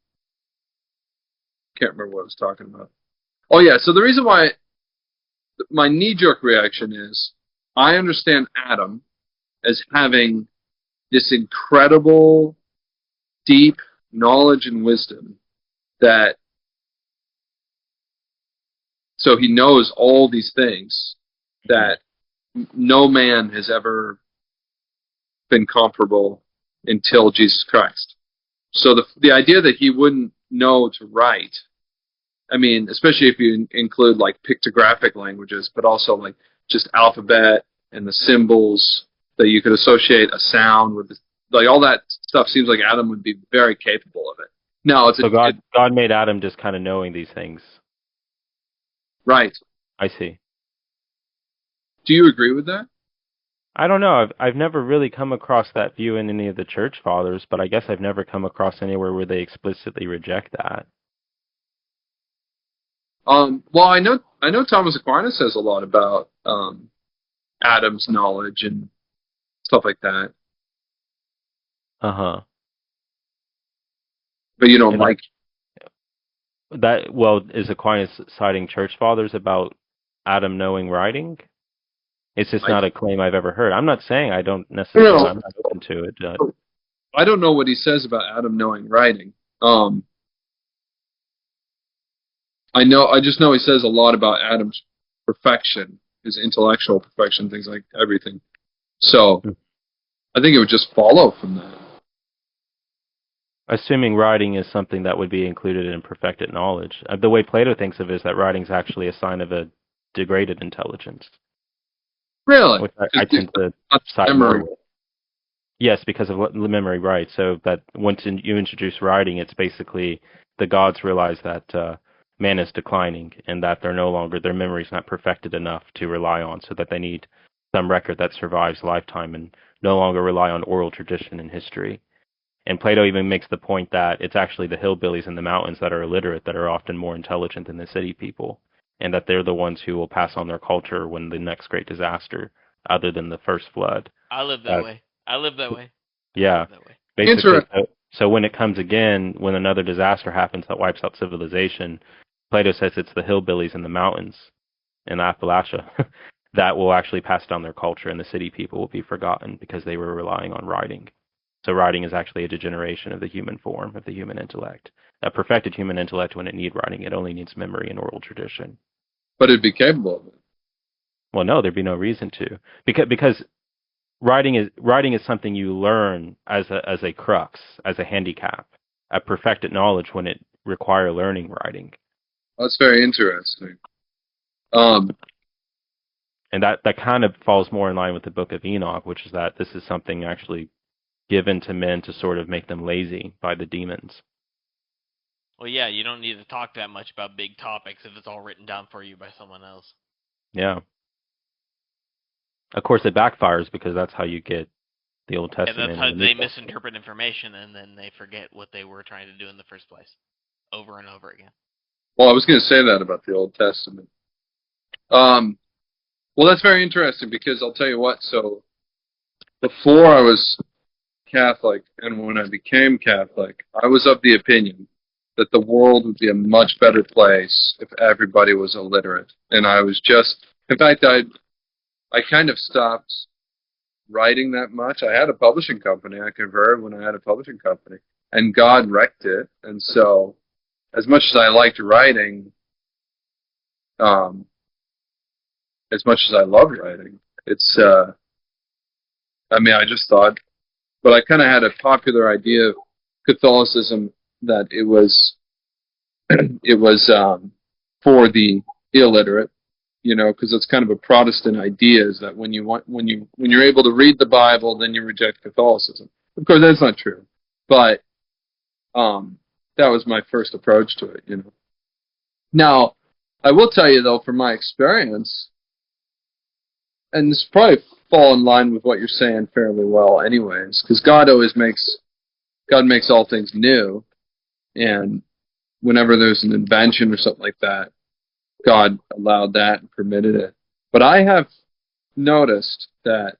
remember what I was talking about. Oh yeah, so the reason why my knee-jerk reaction is I understand Adam as having this incredible, deep knowledge and wisdom that, so he knows all these things that no man has ever been comparable until Jesus Christ. So the idea that he wouldn't know to write, I mean, especially if you include like pictographic languages, but also like just alphabet and the symbols that you could associate a sound with, like all that stuff seems like Adam would be very capable of it. No, God made Adam just kind of knowing these things. Right. I see. Do you agree with that? I don't know. I've never really come across that view in any of the church fathers, but I guess I've never come across anywhere where they explicitly reject that. Well, I know Thomas Aquinas says a lot about Adam's knowledge and stuff like that. Uh-huh. But you don't like that. Well, is Aquinas citing church fathers about Adam knowing writing? It's just not a claim I've ever heard. I'm not saying I don't necessarily. I'm not open to it. I don't know what he says about Adam knowing writing. I just know he says a lot about Adam's perfection, his intellectual perfection, things like everything. So I think it would just follow from that. Assuming writing is something that would be included in perfected knowledge. The way Plato thinks of it is that writing is actually a sign of a degraded intelligence. Really? Which I tend to side more with. Yes, because of what memory, right. So that once you introduce writing, it's basically the gods realize that man is declining and that their memory is not perfected enough to rely on, so that they need some record that survives lifetime and no longer rely on oral tradition and history. And Plato even makes the point that it's actually the hillbillies in the mountains that are illiterate that are often more intelligent than the city people. and that they're the ones who will pass on their culture when the next great disaster, other than the first flood. I live that way. I live that way. Yeah. That way. Basically, so when it comes again, when another disaster happens that wipes out civilization, Plato says it's the hillbillies in the mountains in Appalachia that will actually pass down their culture, and the city people will be forgotten because they were relying on writing. So writing is actually a degeneration of the human form, of the human intellect. A perfected human intellect, when it needs writing, it only needs memory and oral tradition. But it'd be capable of it. Well, no, there'd be no reason to, because writing is something you learn as a crux, as a handicap. A perfected knowledge when it require learning writing. That's very interesting. And that kind of falls more in line with the Book of Enoch, which is that this is something actually given to men to sort of make them lazy by the demons. Well, yeah, you don't need to talk that much about big topics if it's all written down for you by someone else. Yeah. Of course, it backfires because that's how you get the Old Testament. Yeah, that's how they misinterpret information, and then they forget what they were trying to do in the first place, over and over again. Well, I was going to say that about the Old Testament. Well, that's very interesting because I'll tell you what. So, before I was Catholic, and when I became Catholic, I was of the opinion that the world would be a much better place if everybody was illiterate. And I was just, in fact, I kind of stopped writing that much. I had a publishing company. I converted when I had a publishing company, and God wrecked it. And so, as much as I liked writing, as much as I loved writing, it's, I just thought, but I kind of had a popular idea of Catholicism that it was for the illiterate, because it's kind of a Protestant idea, is that when you're able to read the Bible, then you reject Catholicism. Of course, that's not true, but that was my first approach to it. Now, I will tell you though, from my experience, and this probably fall in line with what you're saying fairly well, anyways, because God makes all things new, and whenever there's an invention or something like that, God allowed that and permitted it. But I have noticed that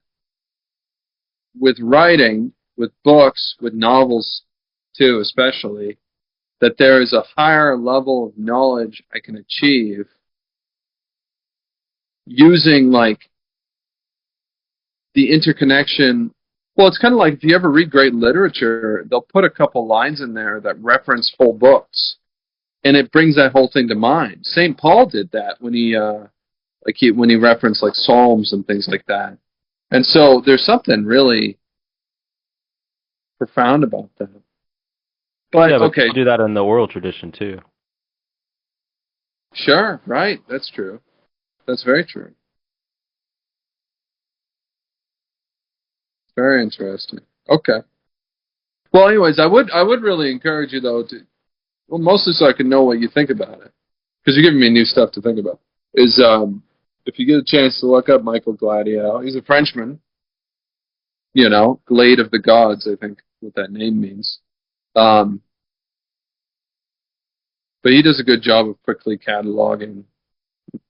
with writing, with books, with novels too especially, that there is a higher level of knowledge I can achieve using the interconnection. Well, it's kind of like if you ever read great literature, they'll put a couple lines in there that reference whole books, and it brings that whole thing to mind. St. Paul did that when he referenced like Psalms and things like that. And so there's something really profound about that. But okay, you do that in the oral tradition too. Sure, right. That's true. That's very true. Very interesting. Okay. Well, anyways, I would really encourage you though mostly so I can know what you think about it, because you're giving me new stuff to think about. Is if you get a chance to look up Michael Gladiel, he's a Frenchman. Glade of the Gods, I think what that name means. But he does a good job of quickly cataloging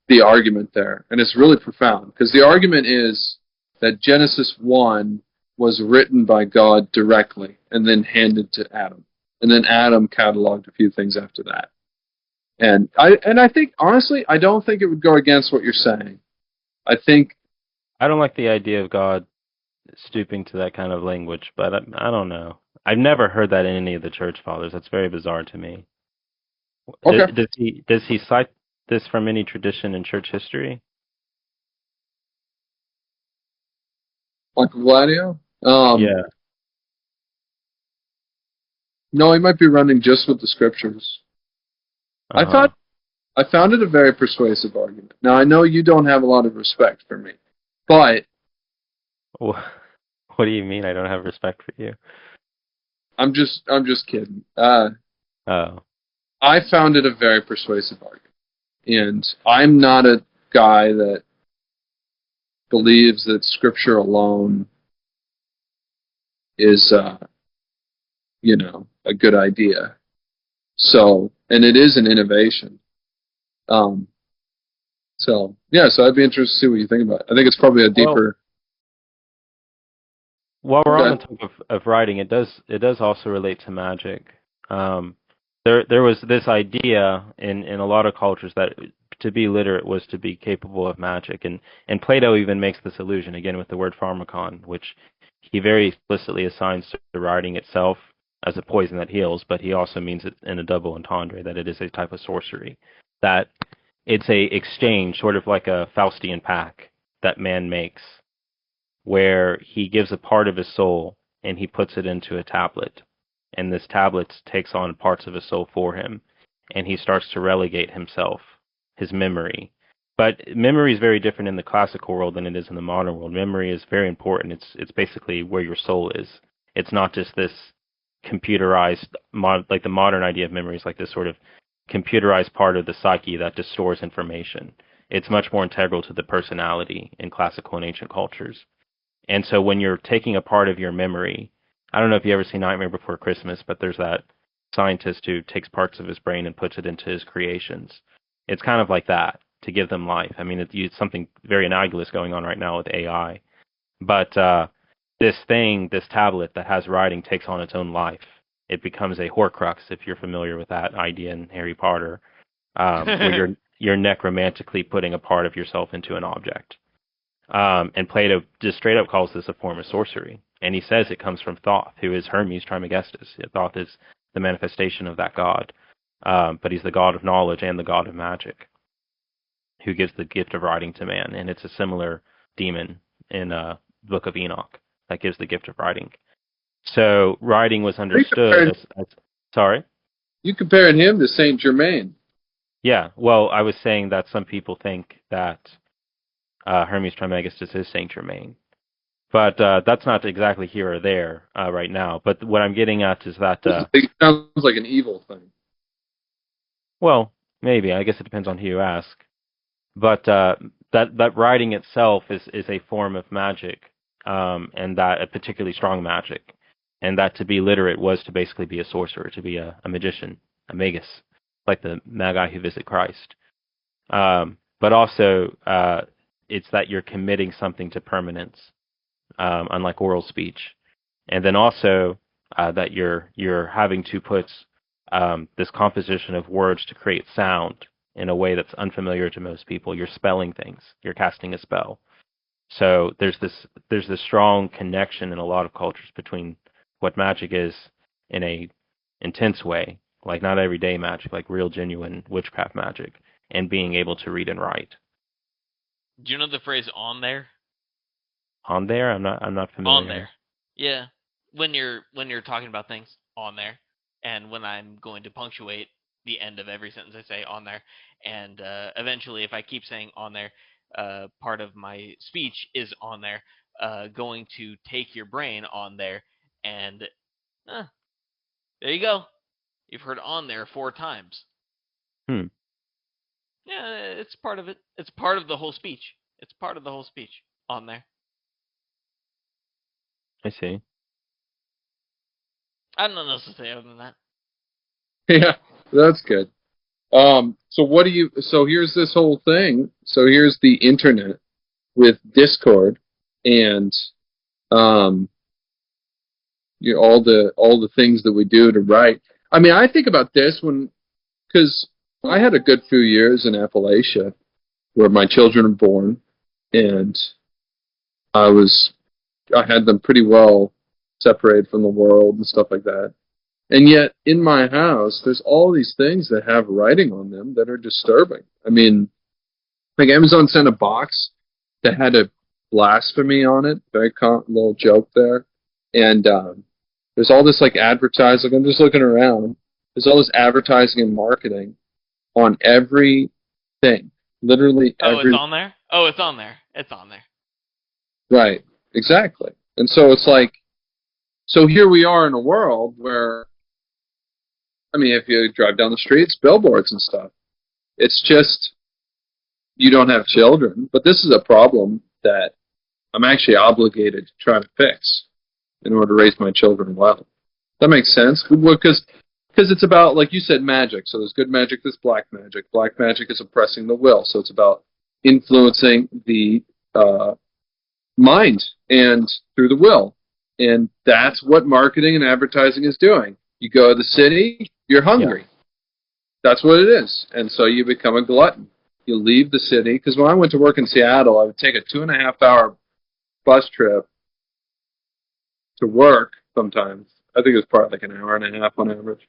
the argument there, and it's really profound because the argument is that Genesis 1 was written by God directly and then handed to Adam. And then Adam cataloged a few things after that. And I think, honestly, I don't think it would go against what you're saying. I don't like the idea of God stooping to that kind of language, but I don't know. I've never heard that in any of the church fathers. That's very bizarre to me. Okay. Does he cite this from any tradition in church history? Like Gladio? Yeah. No, he might be running just with the scriptures. Uh-huh. I found it a very persuasive argument. Now, I know you don't have a lot of respect for me, but... What do you mean I don't have respect for you? I'm just kidding. Oh. I found it a very persuasive argument. And I'm not a guy that believes that scripture alone is, a good idea. So, and it is an innovation. So yeah, so I'd be interested to see what you think about it. I think it's probably a deeper. While we're on the topic of writing, it does also relate to magic. There was this idea in a lot of cultures that to be literate was to be capable of magic, and Plato even makes this allusion again with the word pharmakon, which he very explicitly assigns to writing itself as a poison that heals, but he also means it in a double entendre that it is a type of sorcery, that it's a exchange, sort of like a Faustian pact that man makes, where he gives a part of his soul and he puts it into a tablet, and this tablet takes on parts of his soul for him, and he starts to relegate himself, his memory. But memory is very different in the classical world than it is in the modern world. Memory is very important. It's basically where your soul is. It's not just this computerized, like the modern idea of memory is like this sort of computerized part of the psyche that just stores information. It's much more integral to the personality in classical and ancient cultures. And so when you're taking a part of your memory, I don't know if you ever see Nightmare Before Christmas, but there's that scientist who takes parts of his brain and puts it into his creations. It's kind of like that, to give them life. I mean, it's something very analogous going on right now with AI. But this tablet that has writing takes on its own life. It becomes a Horcrux, if you're familiar with that idea in Harry Potter, where you're necromantically putting a part of yourself into an object. And Plato just straight up calls this a form of sorcery. And he says it comes from Thoth, who is Hermes Trismegistus. Thoth is the manifestation of that god. But he's the god of knowledge and the god of magic, who gives the gift of writing to man. And it's a similar demon in the Book of Enoch that gives the gift of writing. So writing was understood as sorry? You comparing him to Saint Germain. Yeah, well, I was saying that some people think that Hermes Trismegistus is Saint Germain. But that's not exactly here or there right now. But what I'm getting at is that... it sounds like an evil thing. Well, maybe. I guess it depends on who you ask. But that writing itself is a form of magic, and that a particularly strong magic. And that to be literate was to basically be a sorcerer, to be a magician, a magus, like the magi who visit Christ. But also, it's that you're committing something to permanence, unlike oral speech. And then also that you're having to put this composition of words to create sound in a way that's unfamiliar to most people. You're spelling things. You're casting a spell. So there's this strong connection in a lot of cultures between what magic is in a intense way, like not everyday magic, like real genuine witchcraft magic, and being able to read and write. Do you know the phrase "on there"? On there, I'm not familiar. On there, yeah. When you're talking about things, on there, and when I'm going to punctuate the end of every sentence, I say on there, and eventually, if I keep saying on there, part of my speech is on there, going to take your brain on there, and there you go. You've heard on there 4 times. Yeah, it's part of it. It's part of the whole speech. It's part of the whole speech on there. I see. I don't know what else to say other than that. Yeah, that's good. So here's this whole thing. So here's the internet with Discord and all the things that we do to write. I mean, I think about this because I had a good few years in Appalachia where my children were born, and I had them pretty well separated from the world and stuff like that. And yet, in my house, there's all these things that have writing on them that are disturbing. I mean, like Amazon sent a box that had a blasphemy on it, very little joke there. And there's all this like advertising. I'm just looking around. There's all this advertising and marketing on every thing. Literally every... it's on there? Oh, it's on there. It's on there. Right. Exactly. And so it's like, so here we are in a world where, I mean, if you drive down the streets, billboards and stuff. It's just, you don't have children. But this is a problem that I'm actually obligated to try to fix in order to raise my children well. That makes sense? Because it's about, like you said, magic. So there's good magic, there's black magic. Black magic is oppressing the will. So it's about influencing the mind and through the will. And that's what marketing and advertising is doing. You go to the city, you're hungry. Yeah. That's what it is. And so you become a glutton. You leave the city. Because when I went to work in Seattle, I would take a 2.5-hour bus trip to work sometimes. I think it was probably like an hour and a half on average.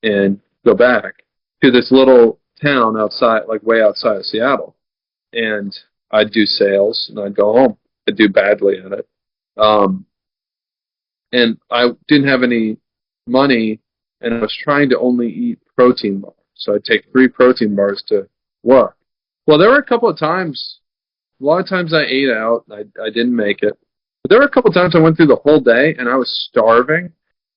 And go back to this little town outside, like way outside of Seattle. And I'd do sales, and I'd go home. I'd do badly at it. And I didn't have any money, and I was trying to only eat protein bars. So I'd take 3 protein bars to work. Well, there were a couple of times, a lot of times I ate out. I didn't make it. But there were a couple of times I went through the whole day, and I was starving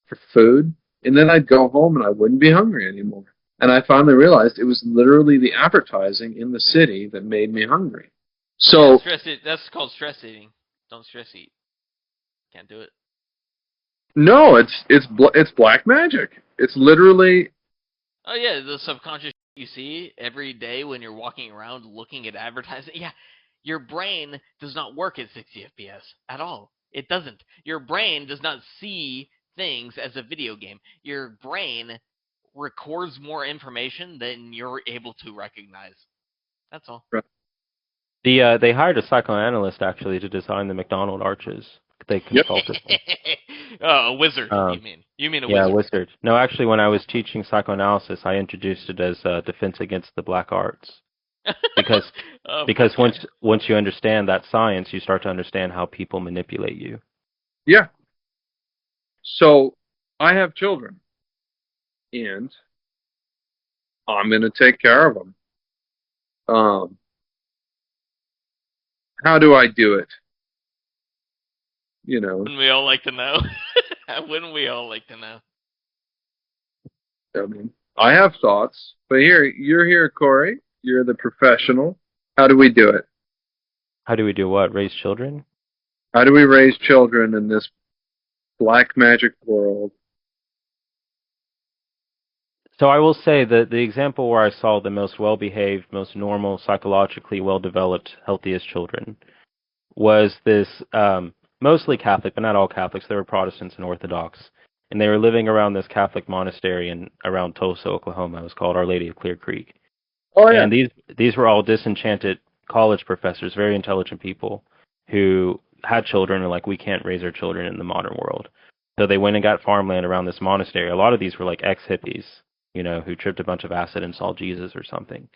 for food. And then I'd go home, and I wouldn't be hungry anymore. And I finally realized it was literally the advertising in the city that made me hungry. So that's called stress eating. Don't stress eat. Can't do it. No, it's black magic. It's literally. Oh yeah, the subconscious you see every day when you're walking around looking at advertising. Yeah, your brain does not work at 60 FPS at all. It doesn't. Your brain does not see things as a video game. Your brain records more information than you're able to recognize. That's all. Right. They hired a psychoanalyst actually to design the McDonald arches. They consulted. A wizard. You mean? You mean a wizard? Yeah, wizard. No, actually, when I was teaching psychoanalysis, I introduced it as defense against the black arts. Because once you understand that science, you start to understand how people manipulate you. Yeah. So I have children, and I'm going to take care of them. How do I do it? You know. Wouldn't we all like to know? Wouldn't we all like to know? I mean, I have thoughts, but you're here, Corey. You're the professional. How do we do it? How do we do what? Raise children? How do we raise children in this black magic world? So I will say that the example where I saw the most well-behaved, most normal, psychologically well-developed, healthiest children was this mostly Catholic, but not all Catholics. There were Protestants and Orthodox. And they were living around this Catholic monastery around Tulsa, Oklahoma. It was called Our Lady of Clear Creek. Oh, yeah. And these were all disenchanted college professors, very intelligent people who had children and like, we can't raise our children in the modern world. So they went and got farmland around this monastery. A lot of these were like ex-hippies, you know, who tripped a bunch of acid and saw Jesus or something.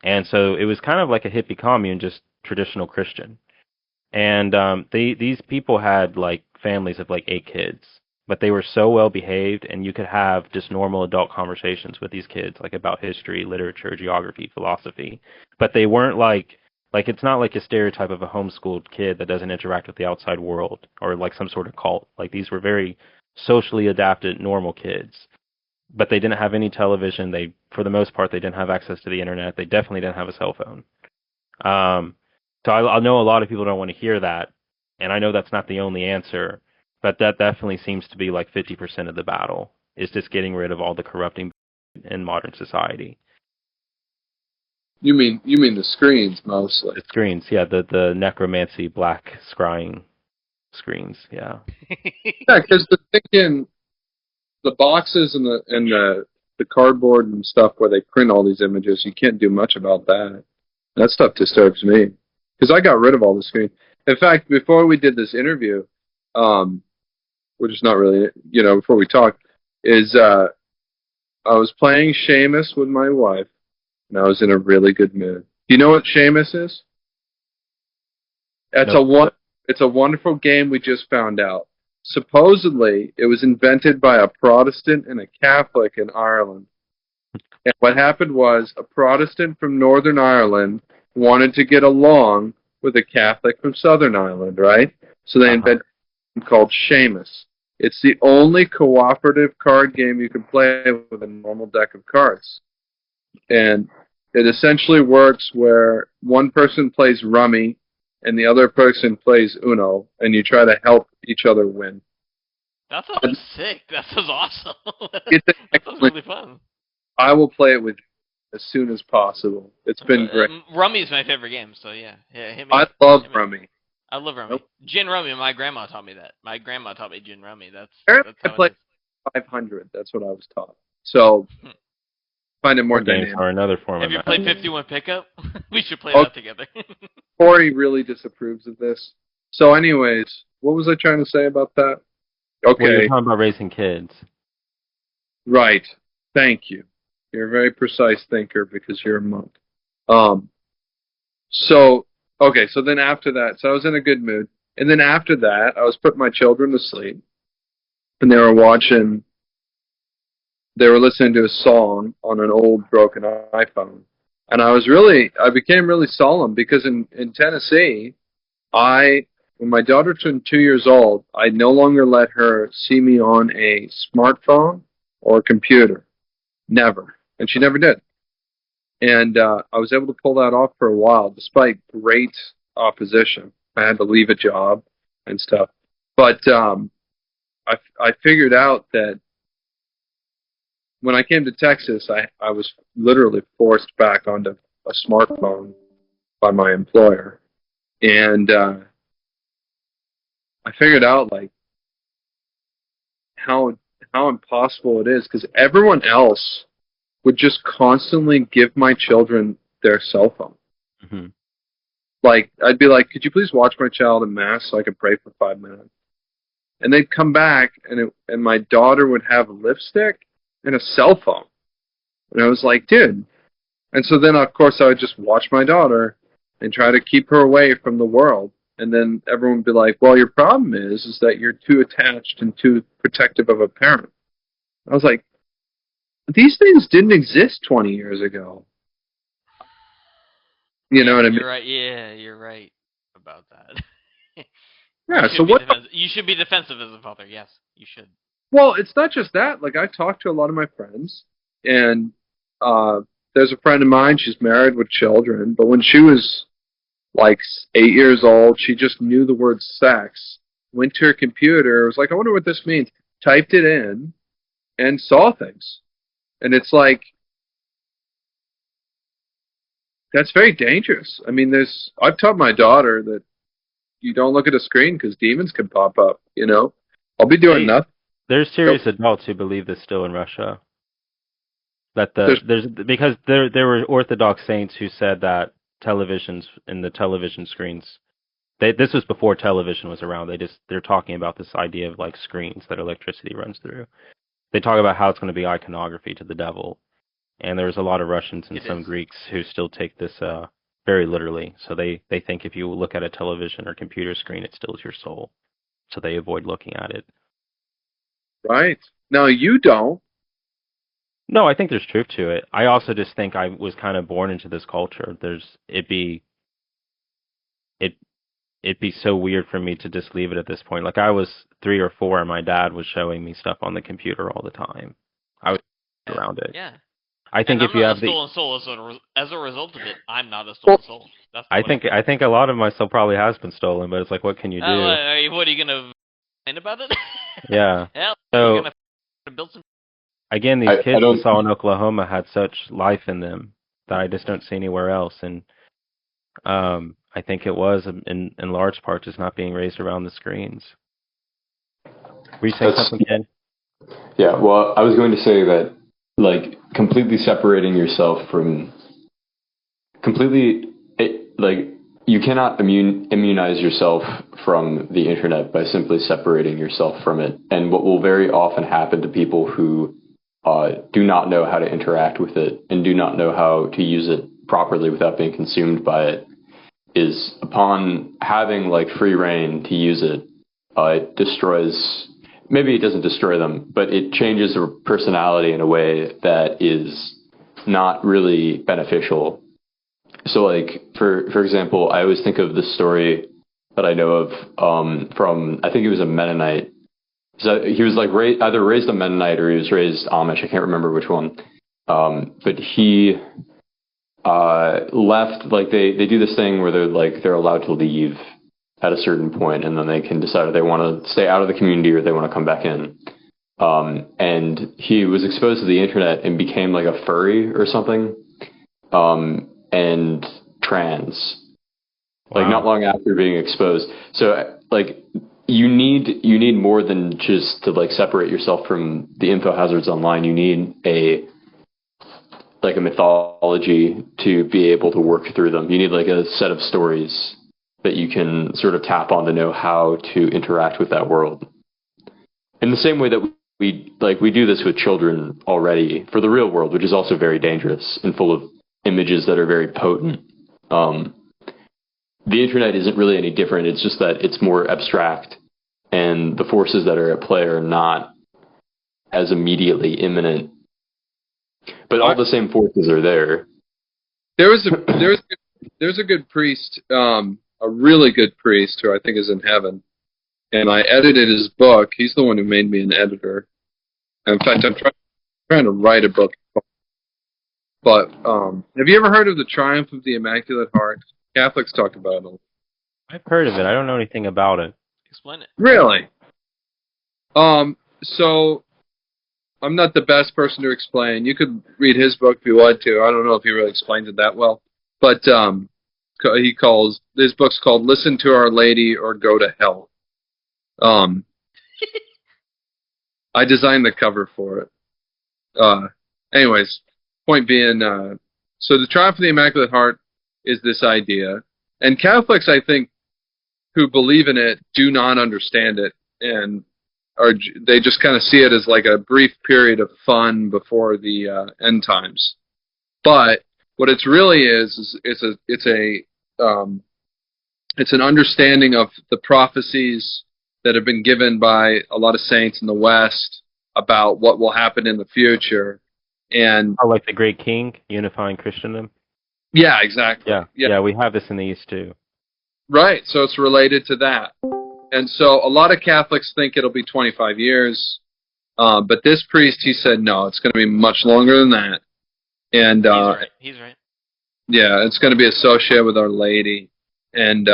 And so it was kind of like a hippie commune, just traditional Christian. And these people had like families of like 8 kids, but they were so well behaved, and you could have just normal adult conversations with these kids, like about history, literature, geography, philosophy. But they weren't like it's not like a stereotype of a homeschooled kid that doesn't interact with the outside world or like some sort of cult. Like these were very socially adapted, normal kids. But they didn't have any television. For the most part, they didn't have access to the internet. They definitely didn't have a cell phone. So I know a lot of people don't want to hear that, and I know that's not the only answer, but that definitely seems to be like 50% of the battle, is just getting rid of all the corrupting in modern society. You mean the screens mostly? The screens, yeah, the necromancy, black scrying screens, yeah. Yeah, because the boxes and the cardboard and stuff where they print all these images, you can't do much about that. That stuff disturbs me. Because I got rid of all the screen. In fact, before we did this interview, which is not really, before we talked, I was playing Seamus with my wife, and I was in a really good mood. Do you know what Seamus is? It's a wonderful game we just found out. Supposedly, it was invented by a Protestant and a Catholic in Ireland. And what happened was a Protestant from Northern Ireland wanted to get along with a Catholic from Southern Ireland, right? So they invented something called Seamus. It's the only cooperative card game you can play with a normal deck of cards. And it essentially works where one person plays rummy and the other person plays Uno, and you try to help each other win. That sounds sick. That sounds awesome. That sounds really fun. I will play it with you. as soon as possible. It's been great. Rummy's my favorite game, so yeah hit me. I love Rummy. I love Rummy. Nope. Gin Rummy, my grandma taught me that. My grandma taught me Gin Rummy. That's I how played it is. 500. That's what I was taught. So, find it more games dynamic. are another form Have of you magic. played 51 Pickup? We should play Oh. that together. Corey really disapproves of this. So anyways, what was I trying to say about that? Well, Okay, you're talking about raising kids. right. Thank you. You're a very precise thinker because you're a monk. So then after that, so I was in a good mood. And then after that, I was putting my children to sleep. And they were listening to a song on an old broken iPhone. And I became really solemn because in Tennessee, when my daughter turned 2 years old, I no longer let her see me on a smartphone or a computer. Never. And she never did. And I was able to pull that off for a while, despite great opposition. I had to leave a job and stuff. But I figured out that when I came to Texas, I was literally forced back onto a smartphone by my employer. And I figured out like how impossible it is because everyone else would just constantly give my children their cell phone. Mm-hmm. Like I'd be like, "Could you please watch my child in mass so I could pray for 5 minutes?" And they'd come back, and my daughter would have a lipstick and a cell phone, and I was like, "Dude." And so then, of course, I would just watch my daughter and try to keep her away from the world. And then everyone would be like, "Well, your problem is that you're too attached and too protective of a parent." I was like, these things didn't exist 20 years ago. You know what I mean? You're right. Yeah, you're right about that. Yeah, so what? You should be defensive as a father. Yes, you should. Well, it's not just that. Like, I talked to a lot of my friends, and there's a friend of mine, she's married with children, but when she was like 8 years old, she just knew the word sex, went to her computer, was like, I wonder what this means, typed it in, and saw things. And it's like, that's very dangerous. I mean, I've taught my daughter that you don't look at a screen because demons can pop up, you know? I'll be doing nothing. There's serious adults who believe this still in Russia. That because there were Orthodox saints who said that televisions and the television screens, this was before television was around. They're talking about this idea of like screens that electricity runs through. They talk about how it's going to be iconography to the devil. And there's a lot of Russians and some Greeks who still take this very literally. So they think if you look at a television or computer screen, it stills your soul. So they avoid looking at it. Right. No, you don't. No, I think there's truth to it. I also just think I was kind of born into this culture. It'd be so weird for me to just leave it at this point. Like I was 3 or 4 and my dad was showing me stuff on the computer all the time. I was around it. Yeah. I think and if you have stolen soul as a result of it, I'm not a stolen soul. I think a lot of my soul probably has been stolen, but it's like, what can you do? What are you gonna complain about it? Yeah. Hell, so you're gonna build some. Again, these kids we saw in Oklahoma had such life in them that I just don't see anywhere else, and I think it was in large part just not being raised around the screens. Were you saying something, Ken? Yeah. Well, I was going to say that. Like completely separating yourself from you cannot immunize yourself from the internet by simply separating yourself from it. And what will very often happen to people who do not know how to interact with it and do not know how to use it properly without being consumed by it is upon having like free reign to use it, it destroys. Maybe it doesn't destroy them, but it changes their personality in a way that is not really beneficial. So, like, for example, I always think of this story that I know of from, I think he was a Mennonite. So he was like either raised a Mennonite or he was raised Amish. I can't remember which one. But he left, like, they do this thing where they're allowed to leave at a certain point, and then they can decide if they want to stay out of the community or they want to come back in. And he was exposed to the internet and became like a furry or something. and trans. Wow. Like not long after being exposed. So like you need more than just to like separate yourself from the info hazards online. You need a mythology to be able to work through them. You need like a set of stories that you can sort of tap on to know how to interact with that world. In the same way that we do this with children already for the real world, which is also very dangerous and full of images that are very potent. The internet isn't really any different. It's just that it's more abstract, and the forces that are at play are not as immediately imminent. But all the same forces are there. There's a good priest, a really good priest who I think is in heaven, and I edited his book. He's the one who made me an editor. In fact, I'm trying to write a book. But have you ever heard of the Triumph of the Immaculate Heart? Catholics talk about it. I've heard of it. I don't know anything about it. Explain it. Really? So I'm not the best person to explain. You could read his book if you want to. I don't know if he really explains it that well. But his book's called Listen to Our Lady or Go to Hell. I designed the cover for it. Anyways, point being, so the Triumph of the Immaculate Heart is this idea. And Catholics, I think, who believe in it do not understand it, and they just kind of see it as like a brief period of fun before the end times. But what it really is it's an understanding of the prophecies that have been given by a lot of saints in the West about what will happen in the future. And like the Great King unifying Christendom. Yeah, exactly. Yeah, we have this in the East too. Right, so it's related to that. And so a lot of Catholics think it'll be 25 years, but this priest, he said, no, it's going to be much longer than that. And He's right. Yeah, it's going to be associated with Our Lady, and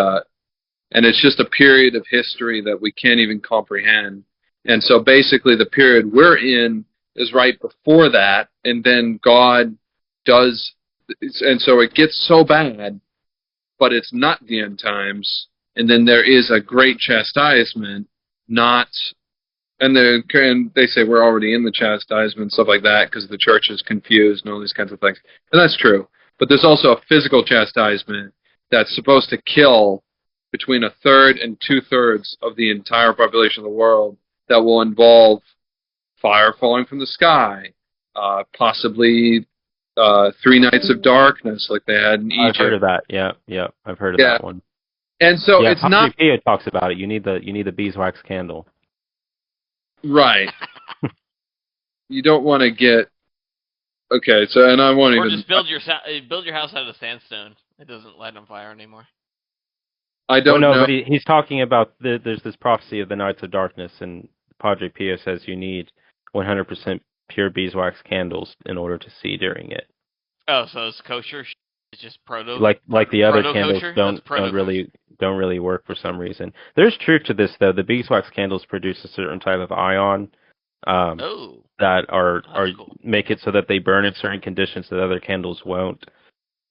it's just a period of history that we can't even comprehend. And so basically the period we're in is right before that, and then God does, and so it gets so bad, but it's not the end times, and then there is a great chastisement, and they say we're already in the chastisement and stuff like that because the church is confused and all these kinds of things. And that's true. But there's also a physical chastisement that's supposed to kill between 1/3 and 2/3 of the entire population of the world, that will involve fire falling from the sky, possibly 3 nights of darkness like they had in Egypt. I've heard of that. Yeah, I've heard of that one. And so it's not. Padre talks about it. You need the beeswax candle. Right. You don't want to get. Okay, so and I won't or even. Just build your house out of sandstone. It doesn't light on fire anymore. I don't know. But he's talking about there's this prophecy of the Nights of Darkness, and Padre Pio says you need 100% pure beeswax candles in order to see during it. Oh, so it's kosher? It's just proto. Like the other candles kosher? don't really work for some reason. There's truth to this though. The beeswax candles produce a certain type of ion that are cool. Make it so that they burn in certain conditions that other candles won't.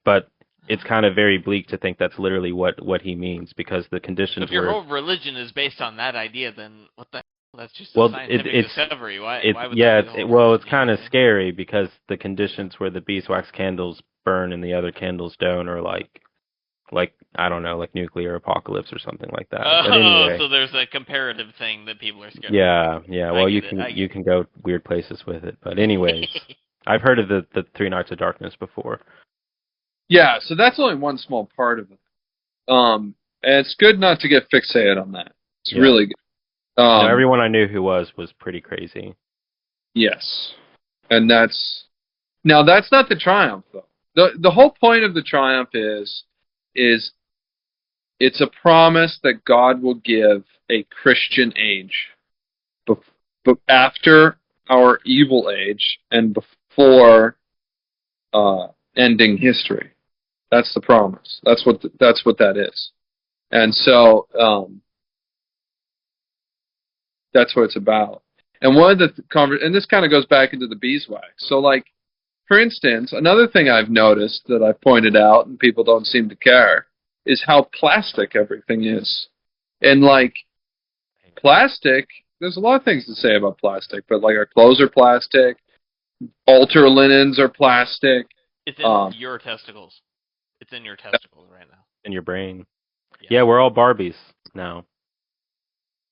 But it's kind of very bleak to think that's literally what he means, because the conditions. If your whole religion is based on that idea, then what the hell? That's just a scientific discovery. Why would it's kind of scary, because the conditions where the beeswax candles burn and the other candles don't are like I don't know, like nuclear apocalypse or something like that. Oh, but anyway, so there's a comparative thing that people are scared of. Yeah. Well, you can go weird places with it. But anyways, I've heard of the 3 Nights of Darkness before. Yeah, so that's only one small part of it. And it's good not to get fixated on that. It's really good. Everyone I knew who was pretty crazy. Yes. And that's not the triumph, though. The whole point of the triumph is it's a promise that God will give a Christian age after our evil age and before ending history. That's the promise. That's what that is. And so that's what it's about. And one of the and this kind of goes back into the beeswax. So like for instance, another thing I've noticed that I've pointed out and people don't seem to care is how plastic everything is. And like plastic, there's a lot of things to say about plastic, but like our clothes are plastic, altar linens are plastic. It's in your testicles. It's in your testicles right now. In your brain. Yeah, we're all Barbies now.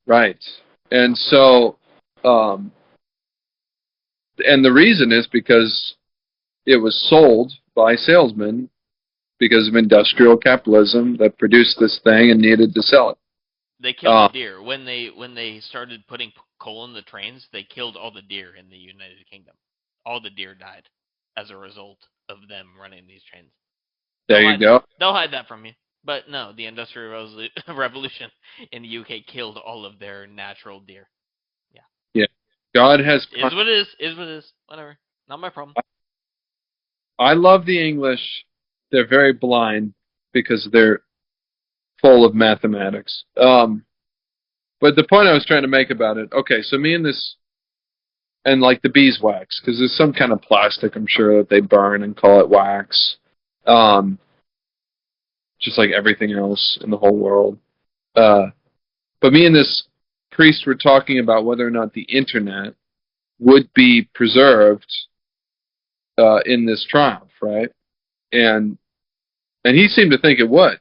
Right. And so, and the reason is because it was sold by salesmen because of industrial capitalism that produced this thing and needed to sell it. They killed the deer. When they started putting coal in the trains, they killed all the deer in the United Kingdom. All the deer died as a result of them running these trains. There you go. They'll hide that from you. But no, the Industrial Revolution in the UK killed all of their natural deer. Yeah. Yeah. God has... Is what it is. Is what it is. Whatever. Not my problem. I love the English. They're very blind because they're full of mathematics. But the point I was trying to make about it, okay, so me and this... And like the beeswax, because there's some kind of plastic, I'm sure, that they burn and call it wax. Just like everything else in the whole world. But me and this priest were talking about whether or not the internet would be preserved in this triumph, right? And he seemed to think it would.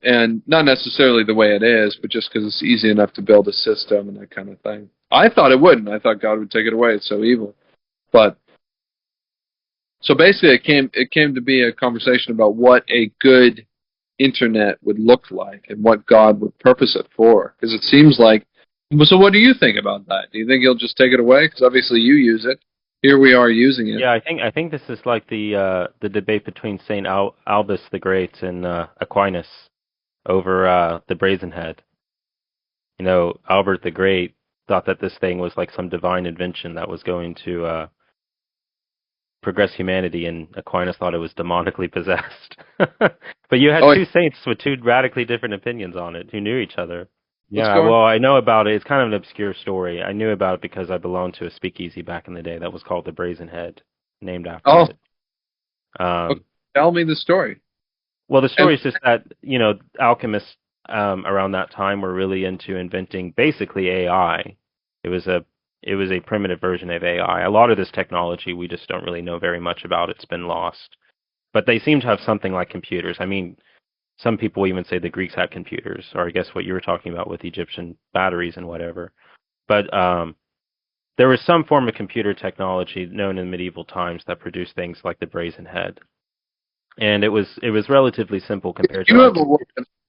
And not necessarily the way it is, but just because it's easy enough to build a system and that kind of thing. I thought it wouldn't. I thought God would take it away. It's so evil. But so basically it came to be a conversation about what a good internet would look like and what God would purpose it for. Because it seems like, so what do you think about that? Do you think he'll just take it away? Because obviously you use it. Here we are using it. Yeah, I think this is like the debate between Saint Albus the Great and Aquinas over the Brazenhead. You know, Albert the Great thought that this thing was like some divine invention that was going to progress humanity, and Aquinas thought it was demonically possessed. But you had two saints with two radically different opinions on it who knew each other. Yeah, well, I know about it. It's kind of an obscure story. I knew about it because I belonged to a speakeasy back in the day that was called the Brazenhead, named after it. Tell me the story. Well, the story is just that, you know, alchemists around that time were really into inventing basically AI. It was a primitive version of AI. A lot of this technology we just don't really know very much about. It's been lost. But they seem to have something like computers. I mean, some people even say the Greeks had computers, or I guess what you were talking about with Egyptian batteries and whatever. But there was some form of computer technology known in medieval times that produced things like the Brazenhead. And it was relatively simple compared to...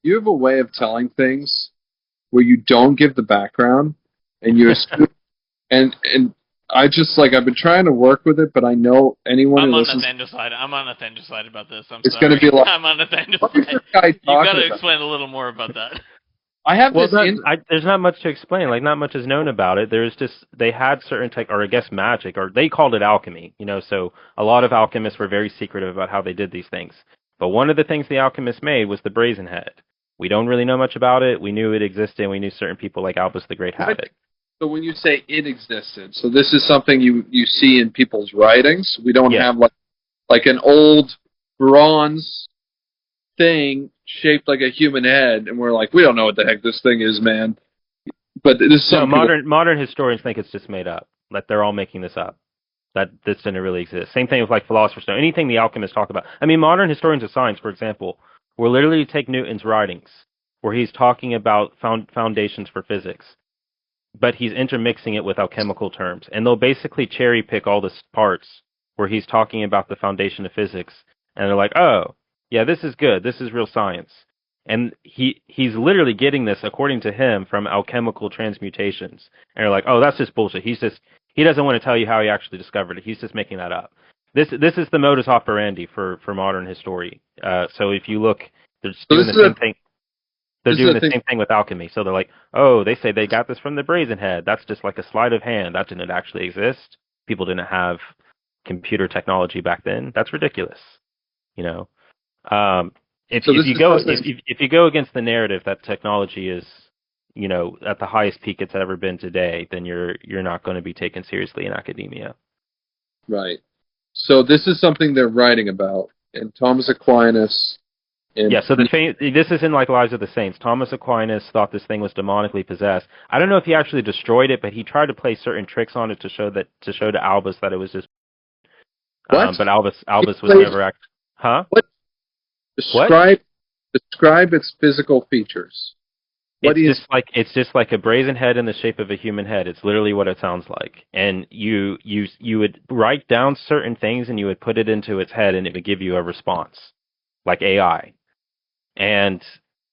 You have a way of telling things where you don't give the background, and you assume... and I just, like, I've been trying to work with it, but I know anyone who listens... I'm on Nathaniel's side about this. It's going to be like... I'm on Nathaniel's side. You've got to explain a little more about that. I have there's not much to explain. Like, not much is known about it. There's just, they had certain or I guess magic, or they called it alchemy, you know, so a lot of alchemists were very secretive about how they did these things. But one of the things the alchemists made was the Brazenhead. We don't really know much about it. We knew it existed, and we knew certain people like Albus the Great had it. So when you say it existed, so this is something you see in people's writings? We don't have like an old bronze thing shaped like a human head, and we're like, we don't know what the heck this thing is, man. But this is modern historians think it's just made up. That they're all making this up. That this didn't really exist. Same thing with like Philosopher's Stone. Anything the alchemists talk about. I mean, modern historians of science, for example, will literally take Newton's writings, where he's talking about foundations for physics, but he's intermixing it with alchemical terms, and they'll basically cherry pick all the parts where he's talking about the foundation of physics, and they're like, oh, yeah, this is good. This is real science. And he's literally getting this, according to him, from alchemical transmutations. And they're like, oh, that's just bullshit. He doesn't want to tell you how he actually discovered it. He's just making that up. This is the modus operandi for modern history. So if you look, they're doing the same thing. They're doing the same thing with alchemy. So they're like, oh, they say they got this from the Brazenhead. That's just like a sleight of hand. That didn't actually exist. People didn't have computer technology back then. That's ridiculous. You know. If you go against the narrative that technology is, you know, at the highest peak it's ever been today, then you're not going to be taken seriously in academia. Right. So this is something they're writing about, and Thomas Aquinas. And Yeah, so this is in like Lives of the Saints. Thomas Aquinas thought this thing was demonically possessed. I don't know if he actually destroyed it, but he tried to play certain tricks on it to show to Albus that it was just. What? But Albus was never Huh? What? What? Describe its physical features. It's just like a brazen head in the shape of a human head. It's literally what it sounds like. And you would write down certain things and you would put it into its head and it would give you a response, like AI. And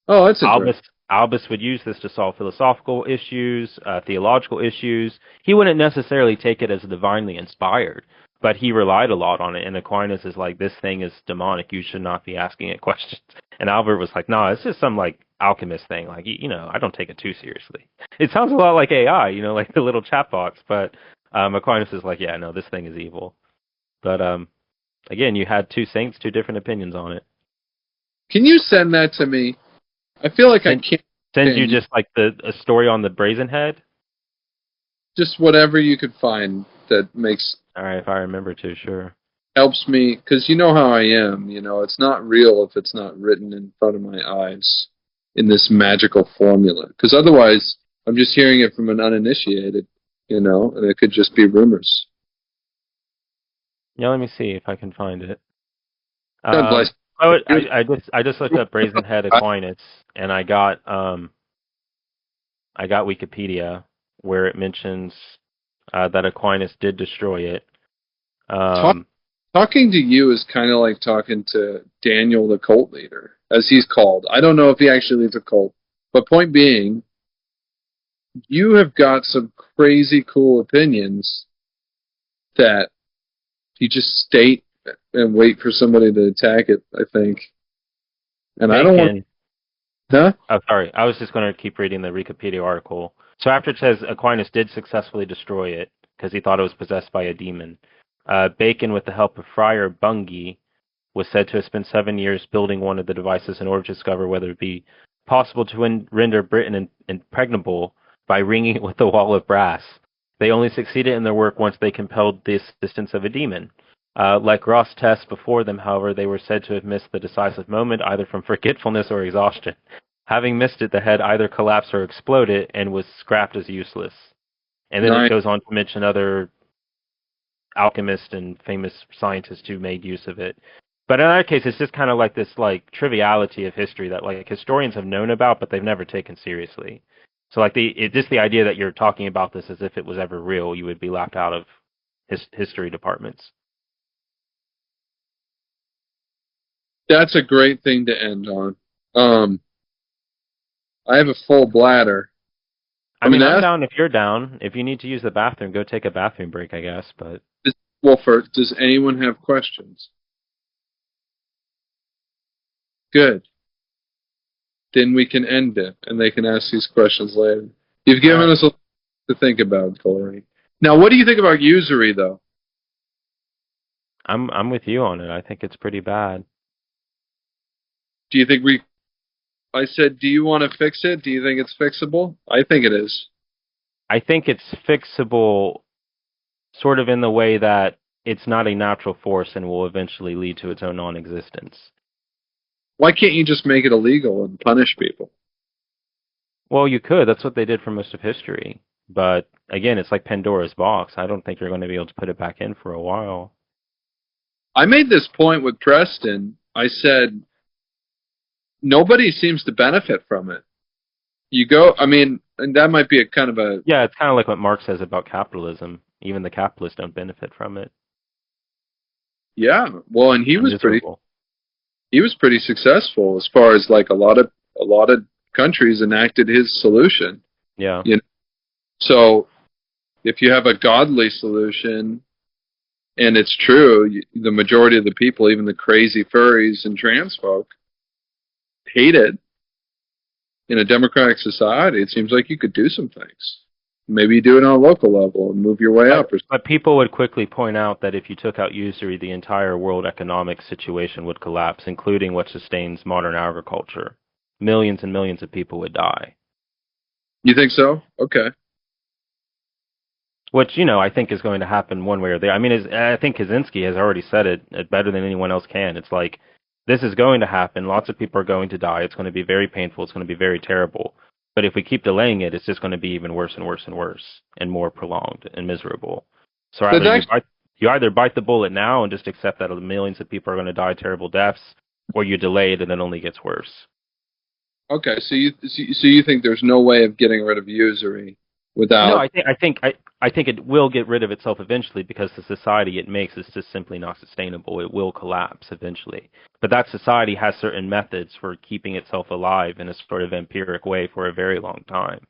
Albus would use this to solve philosophical issues, theological issues. He wouldn't necessarily take it as divinely inspired, but he relied a lot on it. And Aquinas is like, this thing is demonic. You should not be asking it questions. And Albert was like, no, it's just some like alchemist thing. Like, I don't take it too seriously. It sounds a lot like AI, like the little chat box. But Aquinas is like, yeah, no, this thing is evil. But again, you had two saints, two different opinions on it. Can you send that to me? I feel like I can't send you just like a story on the Brazenhead. Just whatever you could find that makes. All right, if I remember to, sure. Helps me, because you know how I am. It's not real if it's not written in front of my eyes in this magical formula. Because otherwise, I'm just hearing it from an uninitiated, and it could just be rumors. Yeah, let me see if I can find it. God bless. I just looked up Brazenhead Aquinas, and I got Wikipedia where it mentions that Aquinas did destroy it. Talking to you is kind of like talking to Daniel, the cult leader, as he's called. I don't know if he actually leads a cult, but point being, you have got some crazy cool opinions that you just state and wait for somebody to attack it, I think. And I don't want... Huh? Oh, sorry. I was just going to keep reading the Wikipedia article. So after it says Aquinas did successfully destroy it because he thought it was possessed by a demon, Bacon, with the help of Friar Bungay, was said to have spent 7 years building one of the devices in order to discover whether it would be possible to render Britain impregnable by ringing it with a wall of brass. They only succeeded in their work once they compelled the assistance of a demon. Like Ross' tests before them, however, they were said to have missed the decisive moment, either from forgetfulness or exhaustion. Having missed it, the head either collapsed or exploded and was scrapped as useless. And then it goes on to mention other alchemists and famous scientists who made use of it. But in our case, it's just kind of like this like triviality of history that like historians have known about, but they've never taken seriously. So like just the idea that you're talking about this as if it was ever real, you would be laughed out of history departments. That's a great thing to end on. I have a full bladder. I mean, I'm down if you're down. If you need to use the bathroom, go take a bathroom break, I guess. But Wolfert, does anyone have questions? Good. Then we can end it, and they can ask these questions later. You've given us a lot to think about, Corey. Now, what do you think about usury, though? I'm with you on it. I think it's pretty bad. Do you think I said, do you want to fix it? Do you think it's fixable? I think it is. I think it's fixable sort of in the way that it's not a natural force and will eventually lead to its own non-existence. Why can't you just make it illegal and punish people? Well, you could. That's what they did for most of history. But again, it's like Pandora's box. I don't think you're going to be able to put it back in for a while. I made this point with Preston. I said, nobody seems to benefit from it. And that might be a kind of a... Yeah, it's kind of like what Marx says about capitalism. Even the capitalists don't benefit from it. Yeah, well, and he was pretty successful as far as like a lot of countries enacted his solution. Yeah. So if you have a godly solution, and it's true, the majority of the people, even the crazy furries and trans folk, hate it. In a democratic society, it seems like you could do some things. Maybe you do it on a local level and move your way up. But people would quickly point out that if you took out usury, the entire world economic situation would collapse, including what sustains modern agriculture. Millions and millions of people would die. You think so? Okay. Which, I think is going to happen one way or the other. I mean, I think Kaczynski has already said it better than anyone else can. It's like, this is going to happen. Lots of people are going to die. It's going to be very painful. It's going to be very terrible. But if we keep delaying it, it's just going to be even worse and worse and worse and more prolonged and miserable. So you either bite the bullet now and just accept that millions of people are going to die terrible deaths, or you delay it and it only gets worse. Okay, so you think there's no way of getting rid of usury without? No, I think it will get rid of itself eventually because the society it makes is just simply not sustainable. It will collapse eventually. But that society has certain methods for keeping itself alive in a sort of empiric way for a very long time.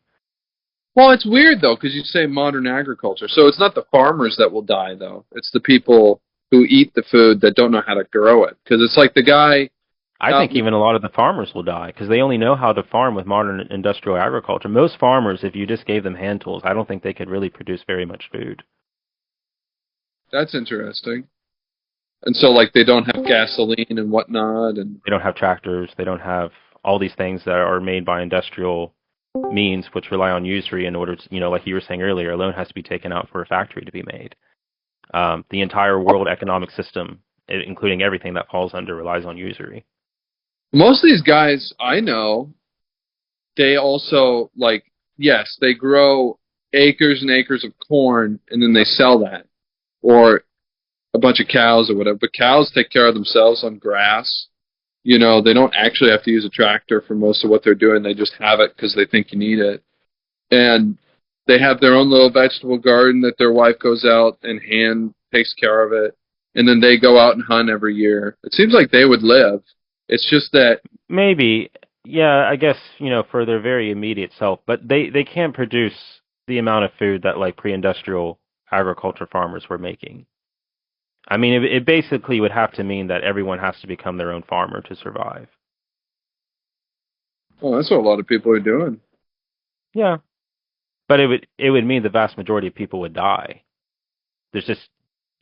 Well, it's weird, though, because you say modern agriculture. So it's not the farmers that will die, though. It's the people who eat the food that don't know how to grow it. Because it's like the guy... I think even a lot of the farmers will die because they only know how to farm with modern industrial agriculture. Most farmers, if you just gave them hand tools, I don't think they could really produce very much food. That's interesting. And so, like, they don't have gasoline and whatnot, and they don't have tractors. They don't have all these things that are made by industrial means, which rely on usury in order to, like you were saying earlier, a loan has to be taken out for a factory to be made. The entire world economic system, including everything that falls under, relies on usury. Most of these guys I know, they also, like, yes, they grow acres and acres of corn, and then they sell that. Or a bunch of cows or whatever. But cows take care of themselves on grass. They don't actually have to use a tractor for most of what they're doing. They just have it because they think you need it. And they have their own little vegetable garden that their wife goes out and hand takes care of it. And then they go out and hunt every year. It seems like they would live. It's just that... Maybe, yeah, I guess, for their very immediate self. But they can't produce the amount of food that, like, pre-industrial agriculture farmers were making. I mean, it basically would have to mean that everyone has to become their own farmer to survive. Well, that's what a lot of people are doing. Yeah. But it would mean the vast majority of people would die. There's just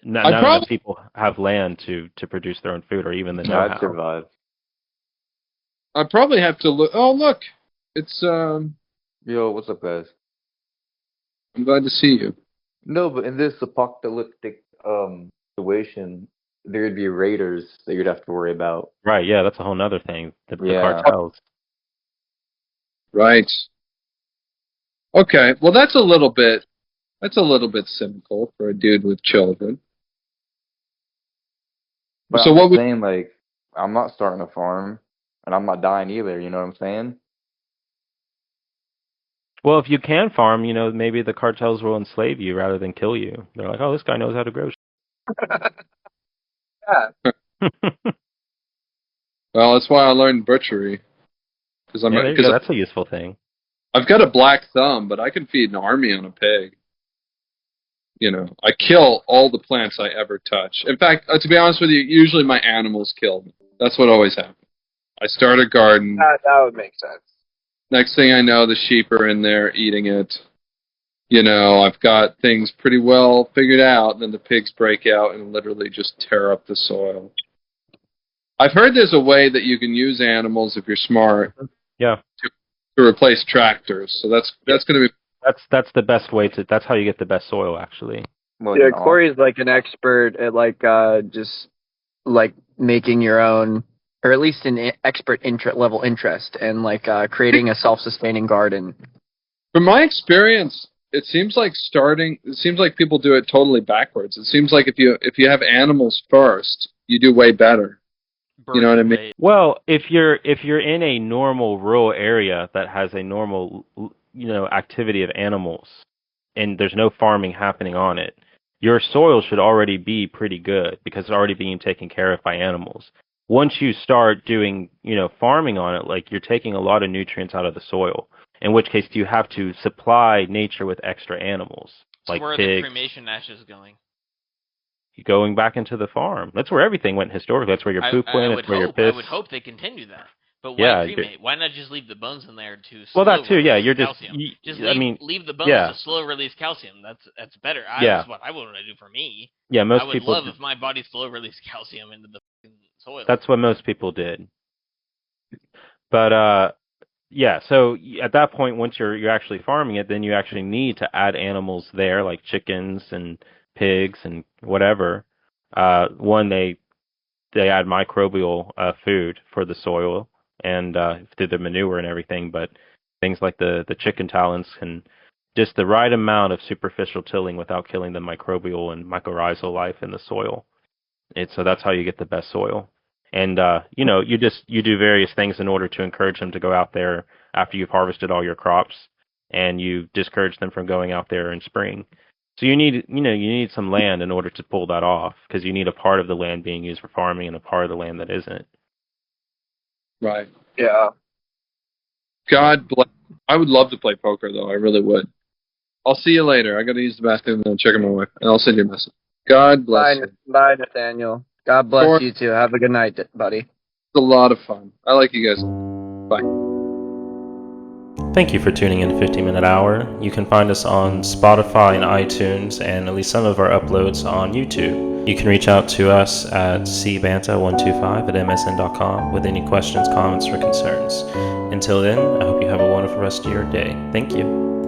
not enough people have land to produce their own food or even the know-how. I'd survive. I'd probably have to look... Oh, look! It's, Yo, what's up, guys? I'm glad to see you. No, but in this apocalyptic situation, there'd be raiders that you'd have to worry about. Right, yeah, that's a whole nother thing. The cartels. Right. Okay, well that's a little bit cynical for a dude with children. But so I'm saying, like, I'm not starting a farm, and I'm not dying either, you know what I'm saying? Well, if you can farm, maybe the cartels will enslave you rather than kill you. They're like, oh, this guy knows how to grow. Yeah. Well, that's why I learned butchery. Because that's a useful thing. I've got a black thumb, but I can feed an army on a pig. I kill all the plants I ever touch. In fact, to be honest with you, usually my animals kill me. That's what always happens. I start a garden. That would make sense. Next thing I know, the sheep are in there eating it. I've got things pretty well figured out, and then the pigs break out and literally just tear up the soil. I've heard there's a way that you can use animals if you're smart. Yeah. To replace tractors. So that's going to be... That's the best way to... That's how you get the best soil, actually. Well, yeah, Corey's like an expert at just like making your own, or at least an expert level interest, and like creating a self-sustaining garden. From my experience, it seems like people do it totally backwards. It seems like if you have animals first, you do way better. You know what I mean? Well, if you're in a normal rural area that has a normal activity of animals, and there's no farming happening on it, your soil should already be pretty good because it's already being taken care of by animals. Once you start doing farming on it, like, you're taking a lot of nutrients out of the soil. In which case, you have to supply nature with extra animals, like where pigs. Where are the cremation ashes going? Going back into the farm. That's where everything went historically. That's where your poop went. That's where your piss. I would hope they continue that. But why cremate? Why not just leave the bones in there to slow that too, yeah. You're calcium? Leave the bones to slow release calcium. That's better. That's what I would want to do for me. Yeah, most I people. would love if my body slow release calcium into the soil. That's what most people did. But Yeah, so at that point, once you're actually farming it, then you actually need to add animals there, like chickens and pigs and whatever. One, they add microbial food for the soil and through the manure and everything, but things like the chicken talons can just the right amount of superficial tilling without killing the microbial and mycorrhizal life in the soil. So that's how you get the best soil. And you do various things in order to encourage them to go out there after you've harvested all your crops, and you discourage them from going out there in spring. So you need some land in order to pull that off, because you need a part of the land being used for farming and a part of the land that isn't. Right. Yeah. God bless. I would love to play poker, though. I really would. I'll see you later. I got to use the bathroom and check on my wife, and I'll send you a message. God bless you. Bye, Nathaniel. God bless you too. Have a good night, buddy. It's a lot of fun. I like you guys. Bye. Thank you for tuning in to 15 Minute Hour. You can find us on Spotify and iTunes, and at least some of our uploads on YouTube. You can reach out to us at cbanta125@msn.com with any questions, comments, or concerns. Until then, I hope you have a wonderful rest of your day. Thank you.